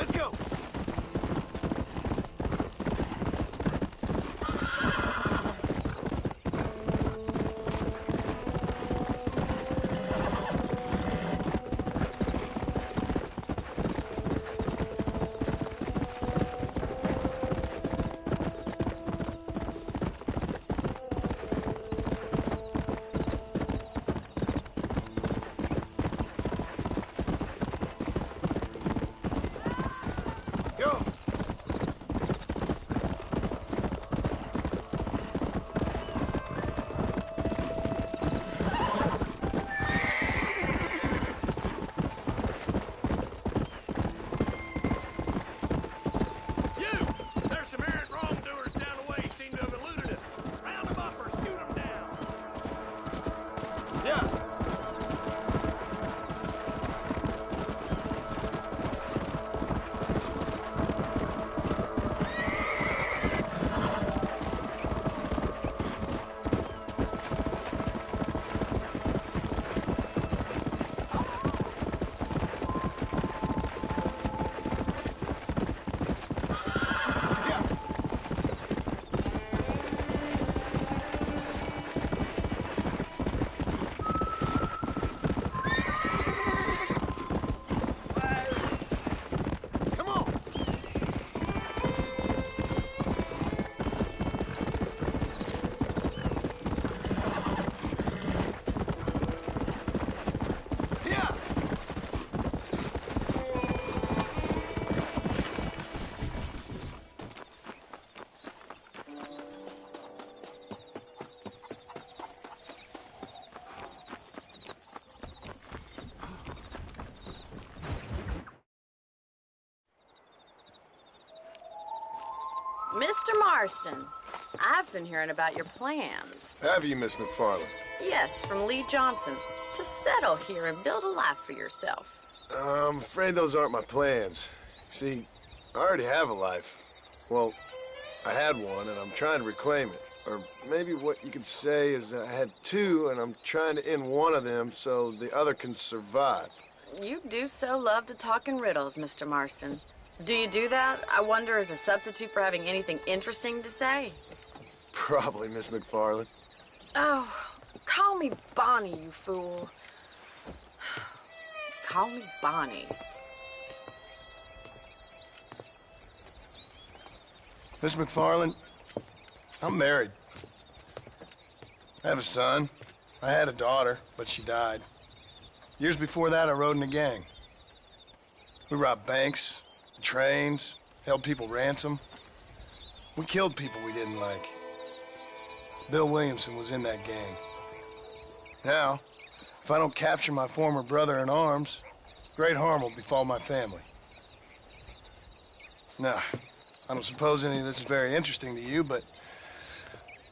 Let's go. Mr. Marston, I've been hearing about your plans. Have you, Miss McFarland? Yes, from Lee Johnson. To settle here and build a life for yourself. I'm afraid those aren't my plans. See, I already have a life. Well, I had one, and I'm trying to reclaim it. Or maybe what you could say is I had two, and I'm trying to end one of them so the other can survive. You do so love to talk in riddles, Mr. Marston. Do you do that, I wonder, as a substitute for having anything interesting to say? Probably, Miss McFarland. Oh, call me Bonnie, you fool. Call me Bonnie. Miss McFarland, I'm married. I have a son. I had a daughter, but she died. Years before that, I rode in a gang. We robbed banks, trains, held people ransom. We killed people we didn't like. Bill Williamson was in that gang. Now, if I don't capture my former brother in arms, great harm will befall my family. Now, I don't suppose any of this is very interesting to you, but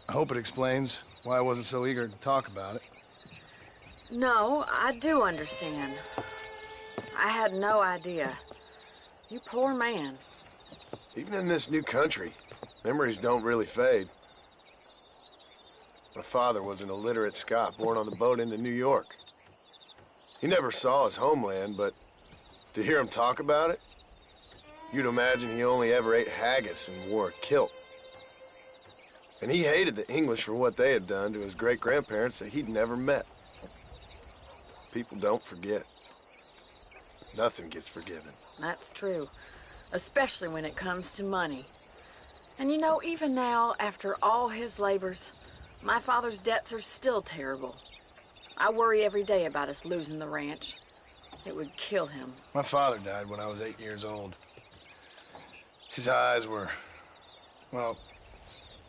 I hope it explains why I wasn't so eager to talk about it. No, I do understand. I had no idea. You poor man. Even in this new country, memories don't really fade. My father was an illiterate Scot born on the boat into New York. He never saw his homeland, but to hear him talk about it, you'd imagine he only ever ate haggis and wore a kilt. And he hated the English for what they had done to his great-grandparents that he'd never met. People don't forget. Nothing gets forgiven. That's true, especially when it comes to money. And you know, even now, after all his labors, my father's debts are still terrible. I worry every day about us losing the ranch. It would kill him. My father died when I was 8 years old. His eyes were, well,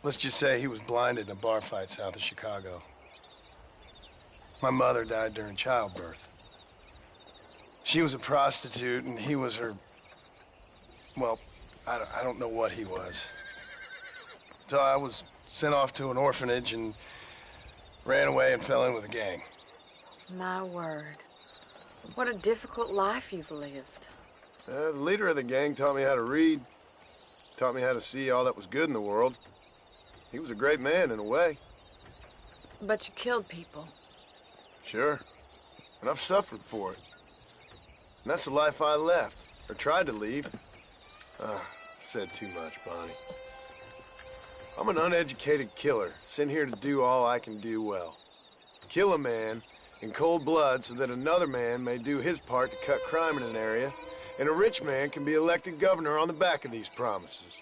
let's just say he was blinded in a bar fight south of Chicago. My mother died during childbirth. She was a prostitute, and he was her, well, I don't know what he was. So I was sent off to an orphanage and ran away and fell in with a gang. My word. What a difficult life you've lived. The leader of the gang taught me how to read, taught me how to see all that was good in the world. He was a great man in a way. But you killed people. Sure. And I've suffered for it. And that's the life I left, or tried to leave. Said too much, Bonnie. I'm an uneducated killer, sent here to do all I can do well. Kill a man in cold blood so that another man may do his part to cut crime in an area, and a rich man can be elected governor on the back of these promises.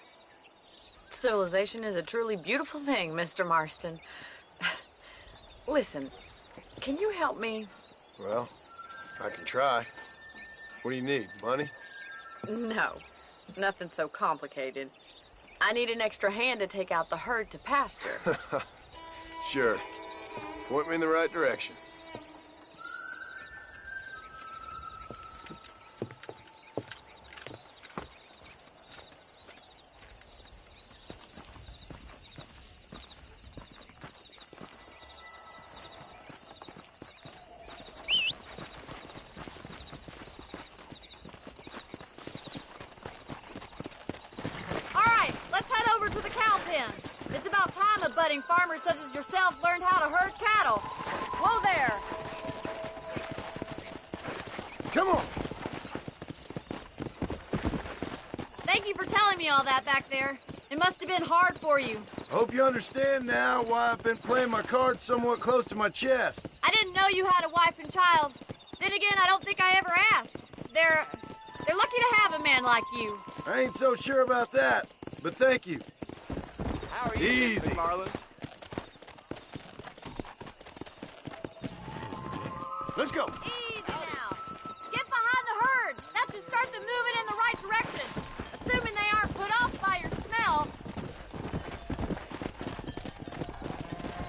Civilization is a truly beautiful thing, Mr. Marston. Listen, can you help me? Well, I can try. What do you need, money? No, nothing so complicated. I need an extra hand to take out the herd to pasture. Sure. Point me in the right direction. It's about time a budding farmer such as yourself learned how to herd cattle. Whoa there! Come on! Thank you for telling me all that back there. It must have been hard for you. I hope you understand now why I've been playing my cards somewhat close to my chest. I didn't know you had a wife and child. Then again, I don't think I ever asked. They're lucky to have a man like you. I ain't so sure about that, but thank you. How are you, Easy. Mr. Marlin? Let's go. Easy now. Get behind the herd. That should start them moving in the right direction. Assuming they aren't put off by your smell.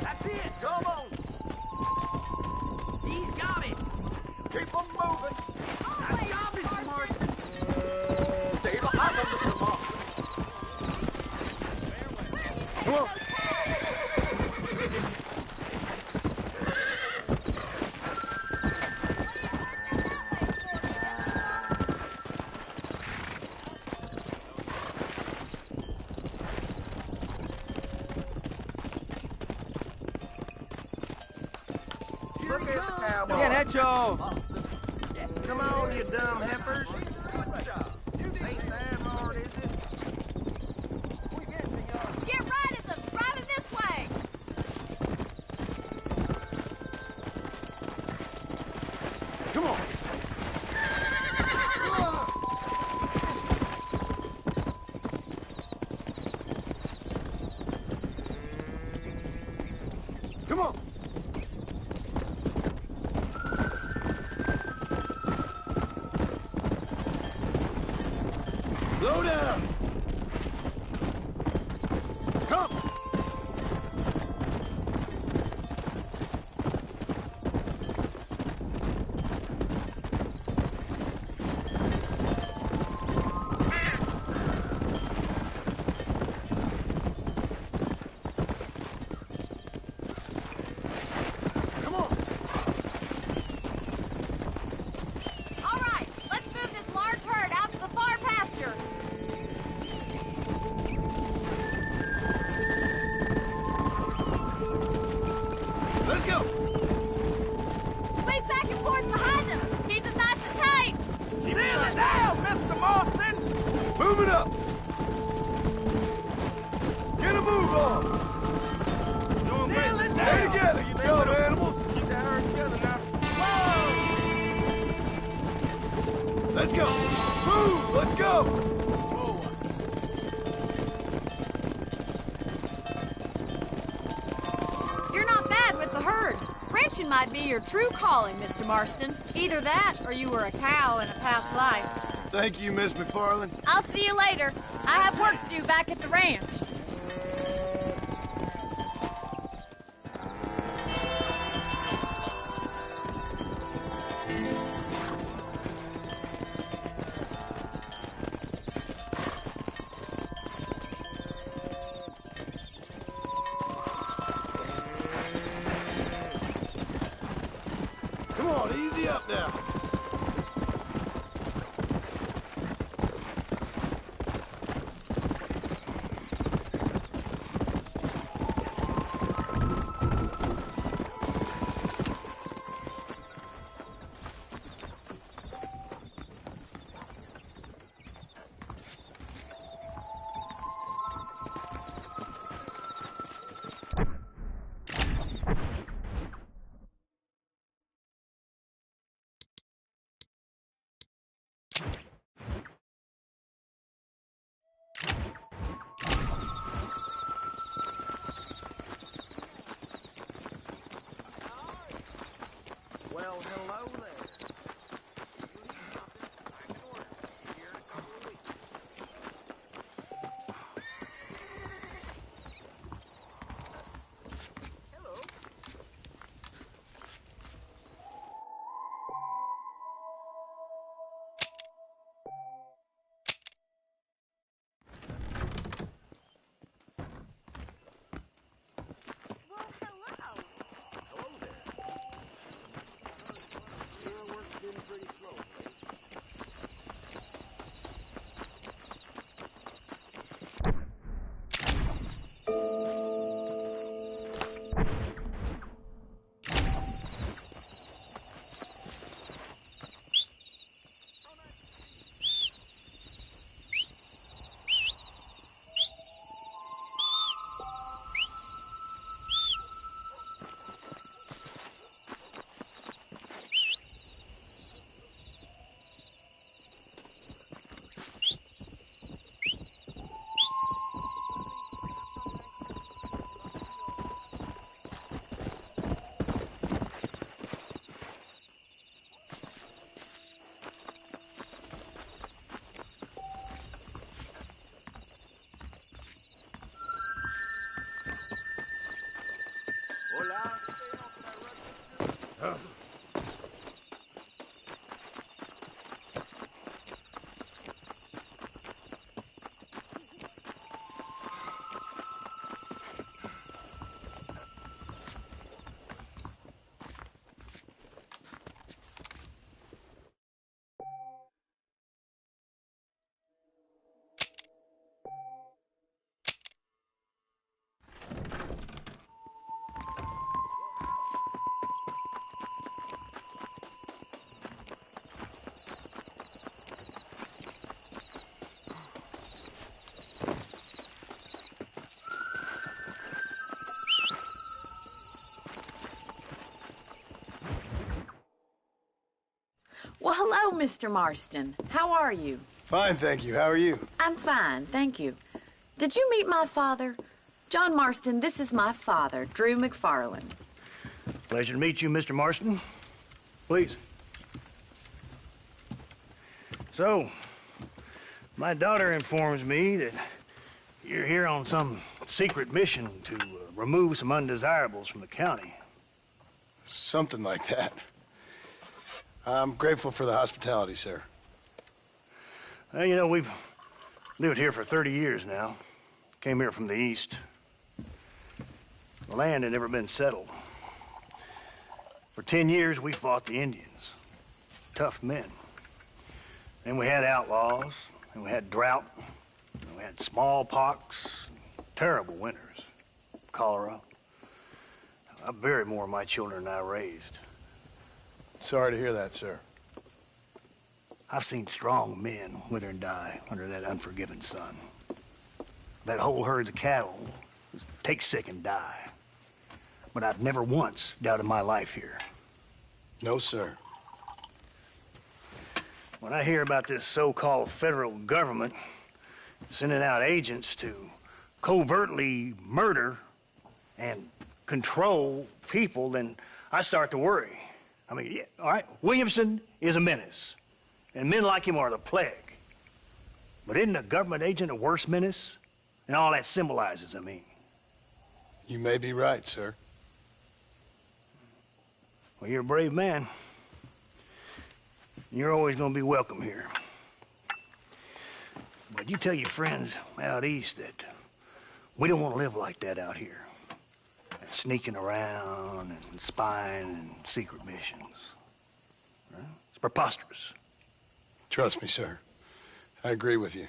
That's it. Come on. He's got it. Keep them moving. Nice job, Mr. Marston. Stay behind them, Mr. Marston. Come on. Look at the cowboy. Get at y'all. Come on, you dumb heifers. Ain't that hard, is it? Get right at them. Driving this way. Come on. Come on. Slow down. Come. Come on. All right, let's move this large herd out to the far pasture. Let's go. Sweep back and forth behind them. Keep them nice and tight. Seal it down, Mr. Marston. Move it up. Get a move on. Seal it Stay down. together, you dumb animals. Keep that herd together now. Whoa! Let's go. Move. Let's go. You're not bad with the herd. Ranching might be your true calling, Mr. Marston. Either that, or you were a cow in a past life. Thank you, Miss McFarland. I'll see you later. I have work to do back at the ranch. Come on, easy up now. Well, hello there. If you need something, I can order. Here in a couple of weeks. Hello. Hello there. Your work's been pretty slow lately. Hola. Well, hello, Mr. Marston. How are you? Fine, thank you. How are you? I'm fine, thank you. Did you meet my father? John Marston, this is my father, Drew McFarland. Pleasure to meet you, Mr. Marston. Please. So, my daughter informs me that you're here on some secret mission to remove some undesirables from the county. Something like that. I'm grateful for the hospitality, sir. Well, you know, we've lived here for 30 years now. Came here from the east. The land had never been settled. For 10 years, we fought the Indians. Tough men. Then we had outlaws, and we had drought, and we had smallpox, terrible winters, cholera. I buried more of my children than I raised. Sorry to hear that, sir. I've seen strong men wither and die under that unforgiving sun. That whole herds of cattle take sick and die. But I've never once doubted my life here. No, sir. When I hear about this so-called federal government sending out agents to covertly murder and control people, then I start to worry. I mean, yeah, all right, Williamson is a menace, and men like him are the plague. But isn't a government agent a worse menace? And all that symbolizes, I mean. You may be right, sir. Well, you're a brave man. You're always going to be welcome here. But you tell your friends out east that we don't want to live like that out here. That sneaking around and spying and secret missions. Right? It's preposterous. Trust me, sir. I agree with you.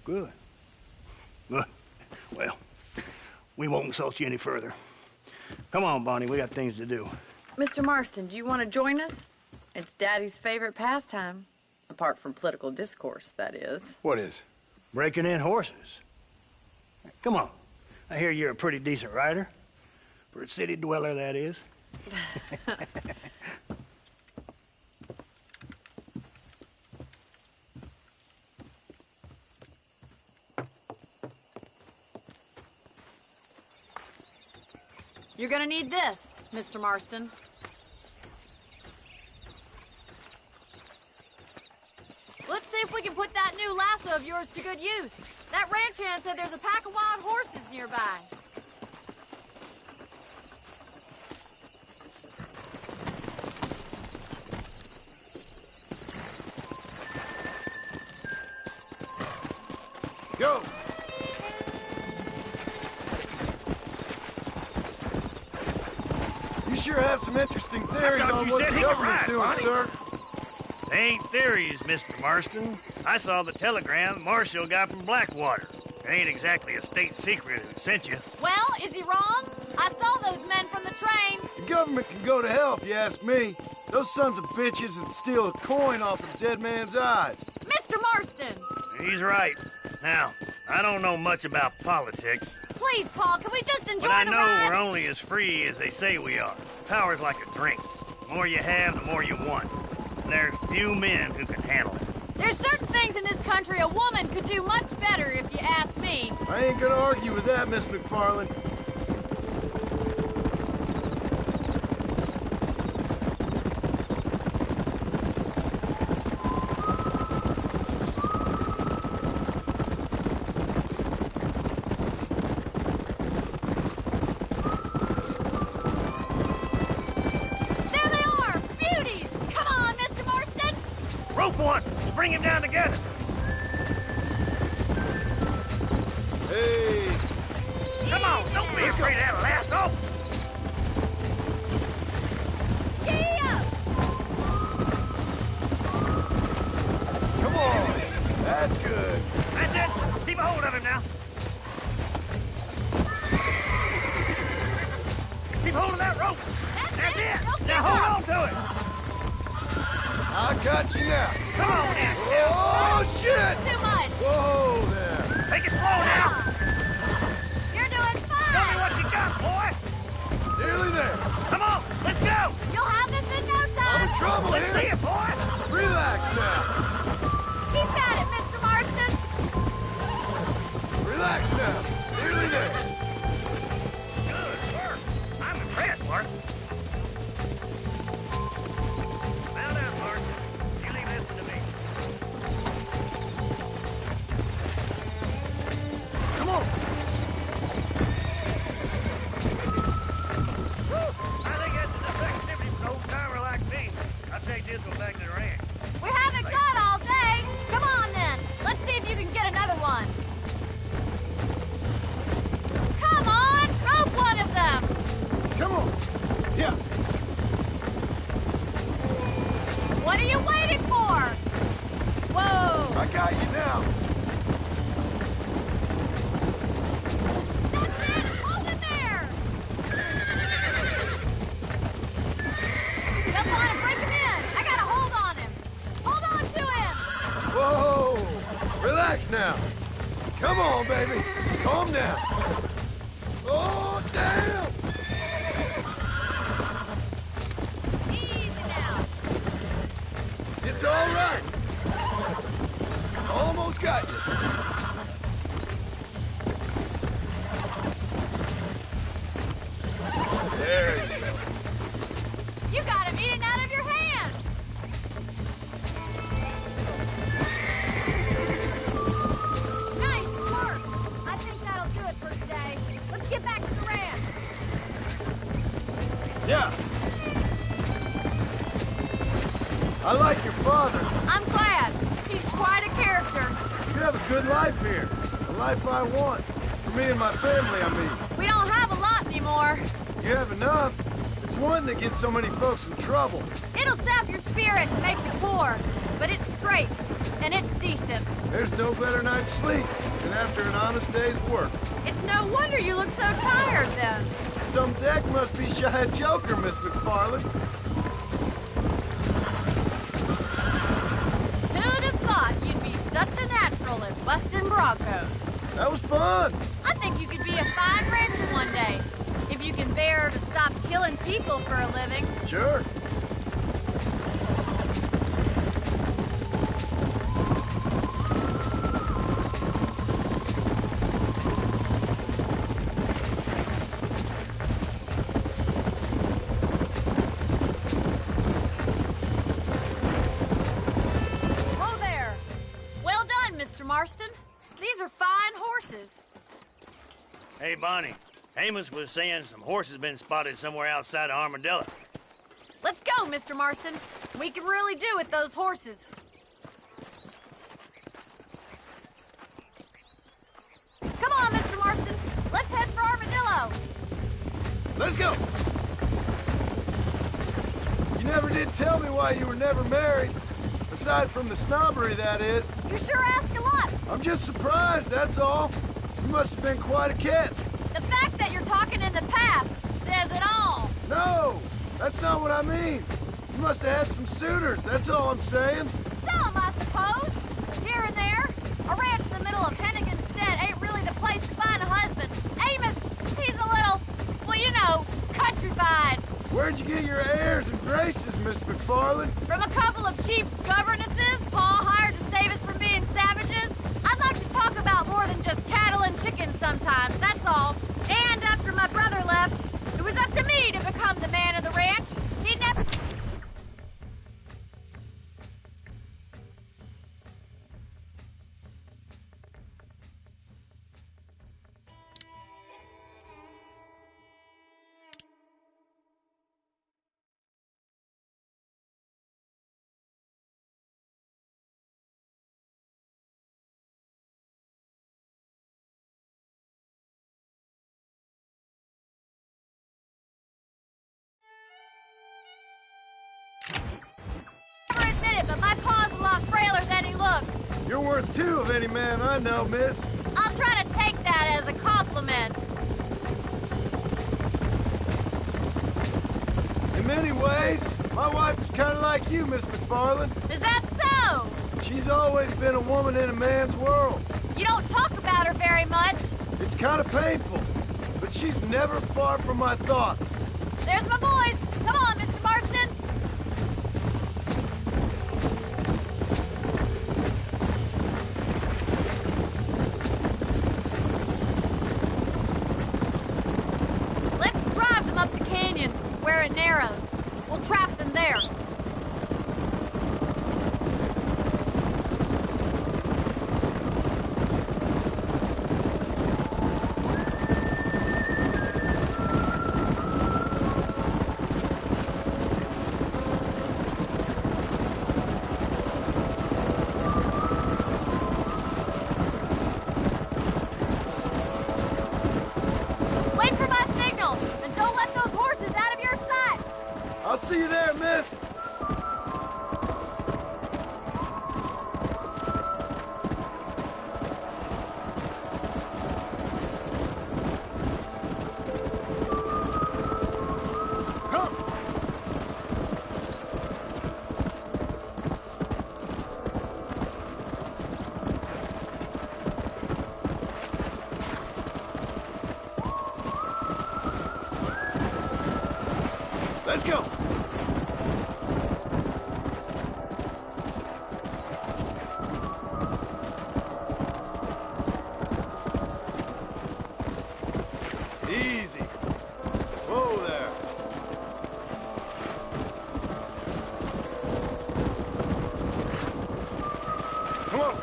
Good. Good. Well, we won't insult you any further. Come on, Bonnie, we got things to do. Mr. Marston, do you want to join us? It's Daddy's favorite pastime. Apart from political discourse, that is. What is? Breaking in horses. Come on. I hear you're a pretty decent rider. For a city dweller, that is. You're gonna need this. Mr. Marston. Let's see if we can put that new lasso of yours to good use. That ranch hand said there's a pack of wild horses nearby. Go! You sure have some interesting theories on what the government's doing, sir. They ain't theories, Mr. Marston. I saw the telegram Marshall got from Blackwater. It ain't exactly a state secret who sent you. Well, is he wrong? I saw those men from the train. The government can go to hell if you ask me. Those sons of bitches would steal a coin off a dead man's eyes. Mr. Marston! He's right. Now, I don't know much about politics, Please, Paul, can we just enjoy but I the know ride? we're only as free as they say we are. Power's like a drink. The more you have, the more you want. And there's few men who can handle it. There's certain things in this country a woman could do much better, if you ask me. I ain't gonna argue with that, Miss McFarland. There they are! Beauties! Come on, Mr. Marston! Rope one! We'll bring him down together. Hey! Come on, don't be afraid of that lasso. Yeah! Come on! That's good. That's it. Keep a hold of him now. Keep hold of that rope. That's it. Don't Now give hold up. on to it. I got you now. Come on now. Oh, shit! Too much! Whoa there. Take it slow now. You're doing fine! Tell me what you got, boy. Nearly there. Come on, let's go. You'll have this in no time! I'm in trouble Let's see here. it, boy. Relax now. Keep at it, Mr. Marston! Relax now. Nearly there. Good work. I'm impressed, Mark. Now down, Mark. You leave this to me. Come on. I think that's enough activity for an old-timer like me. I'll take this one back to the ranch. We haven't got all day! Come on, then! Let's see if you can get another one! Come on! Rope one of them! Come on. Yeah. What are you waiting for? Whoa! I got you now. That's it! Hold it there! Jump on and break him in! I got a hold on him! Hold on to him! Whoa. Relax now. Come on, baby. Calm down. Oh, damn. Easy now! It's all right. Almost got you. There you go. You got him eating out of your hand! Nice work! I think that'll do it for today. Let's get back to the ranch. Yeah. I like your father. I'm glad. He's quite a character. You have a good life here. The life I want. For me and my family, I mean. We don't have a lot anymore. You have enough. It's one that gets so many folks in trouble. It'll sap your spirit and make you poor. But it's straight, and it's decent. There's no better night's sleep than after an honest day's work. It's no wonder you look so tired, then. Some deck must be shy of Joker, Miss McFarland. Who'd have thought you'd be such a natural at busting broncos? That was fun. I think you could be a fine rancher one day. If you can bear to stop killing people for a living. Sure. Marston. These are fine horses. Hey, Bonnie. Amos was saying some horses been spotted somewhere outside of Armadillo. Let's go, Mr. Marston. We can really do with those horses. Come on, Mr. Marston. Let's head for Armadillo. Let's go. You never did tell me why you were never married. Aside from the snobbery, that is. You sure ask a lot. I'm just surprised, that's all. You must have been quite a catch. The fact that you're talking in the past says it all. No, that's not what I mean. You must have had some suitors, that's all I'm saying. Some, I suppose. Here and there. A ranch in the middle of Hennigan's Stead ain't really the place to find a husband. Amos, he's a little, well, you know, countrified. Where'd you get your airs and graces, Miss McFarland? From a couple of cheap governesses Pa hired to save us from being savages. I'd like to talk about more than just cattle and chickens sometimes, that's all. And after my brother left, it was up to me to become the man of the ranch. He never... admit it, but my pa's a lot frailer than he looks. You're worth two of any man I know, miss. I'll try to take that as a compliment. In many ways, my wife is kind of like you, Miss McFarland. Is that so? She's always been a woman in a man's world. You don't talk about her very much. It's kind of painful, but she's never far from my thoughts. There's my boys. Come on, Mr. Marston. Let's drive them up the canyon where it narrows. We'll trap them there. Wait for my signal, and don't let those horses out of your sight. I'll see you there, miss. Come. Let's go. Easy. Whoa there. Come on.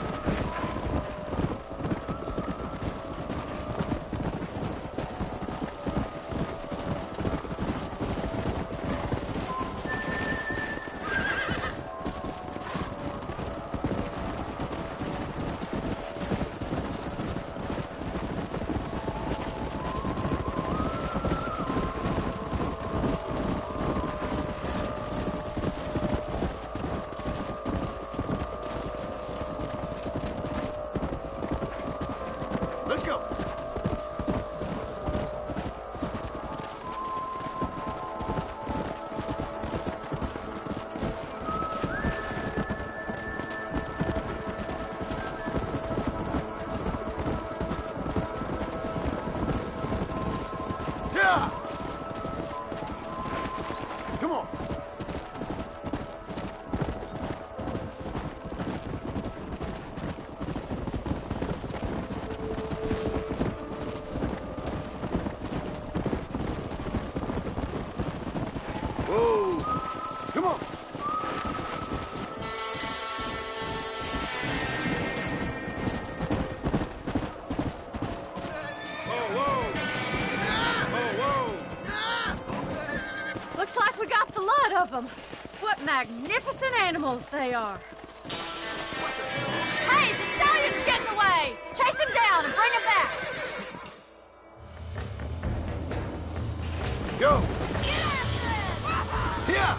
Let's go. Yeah. Come on. magnificent animals they are. Hey, the stallion's getting away! Chase him down and bring him back! Go! Yeah!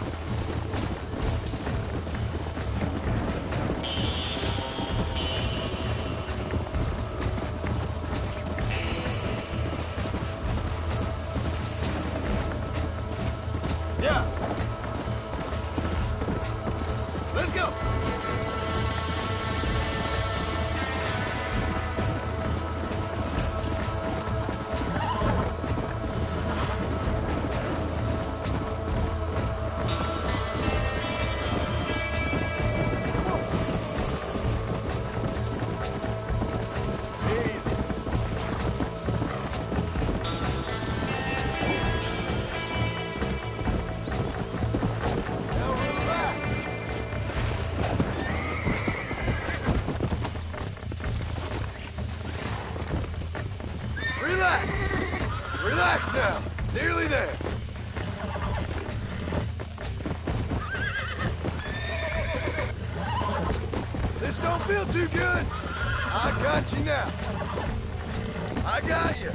Yeah! Let's go! Relax! Relax now! Nearly there! This don't feel too good! I got you now! I got you!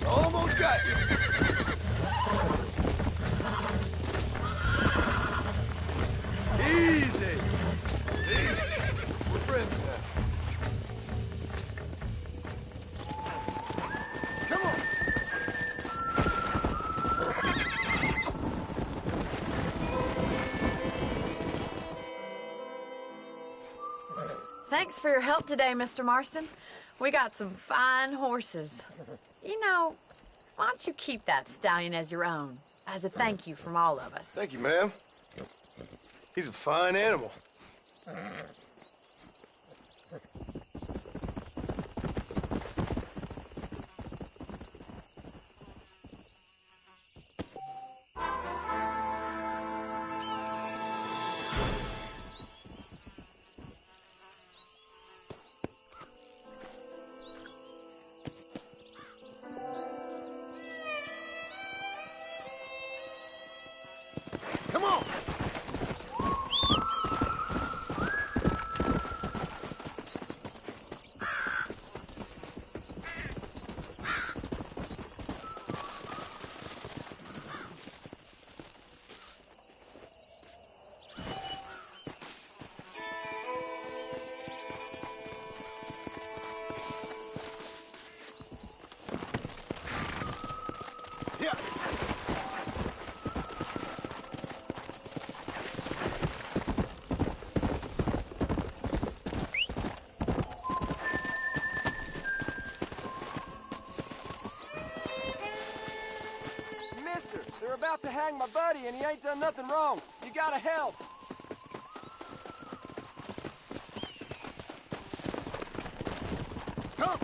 Almost got you! Easy! See? We're friends now. Come on! Thanks for your help today, Mr. Marston. We got some fine horses. You know, why don't you keep that stallion as your own, as a thank you from all of us? Thank you, ma'am. He's a fine animal. Come on! Yeah. Mister, they're about to hang my buddy and he ain't done nothing wrong. You gotta help. Come!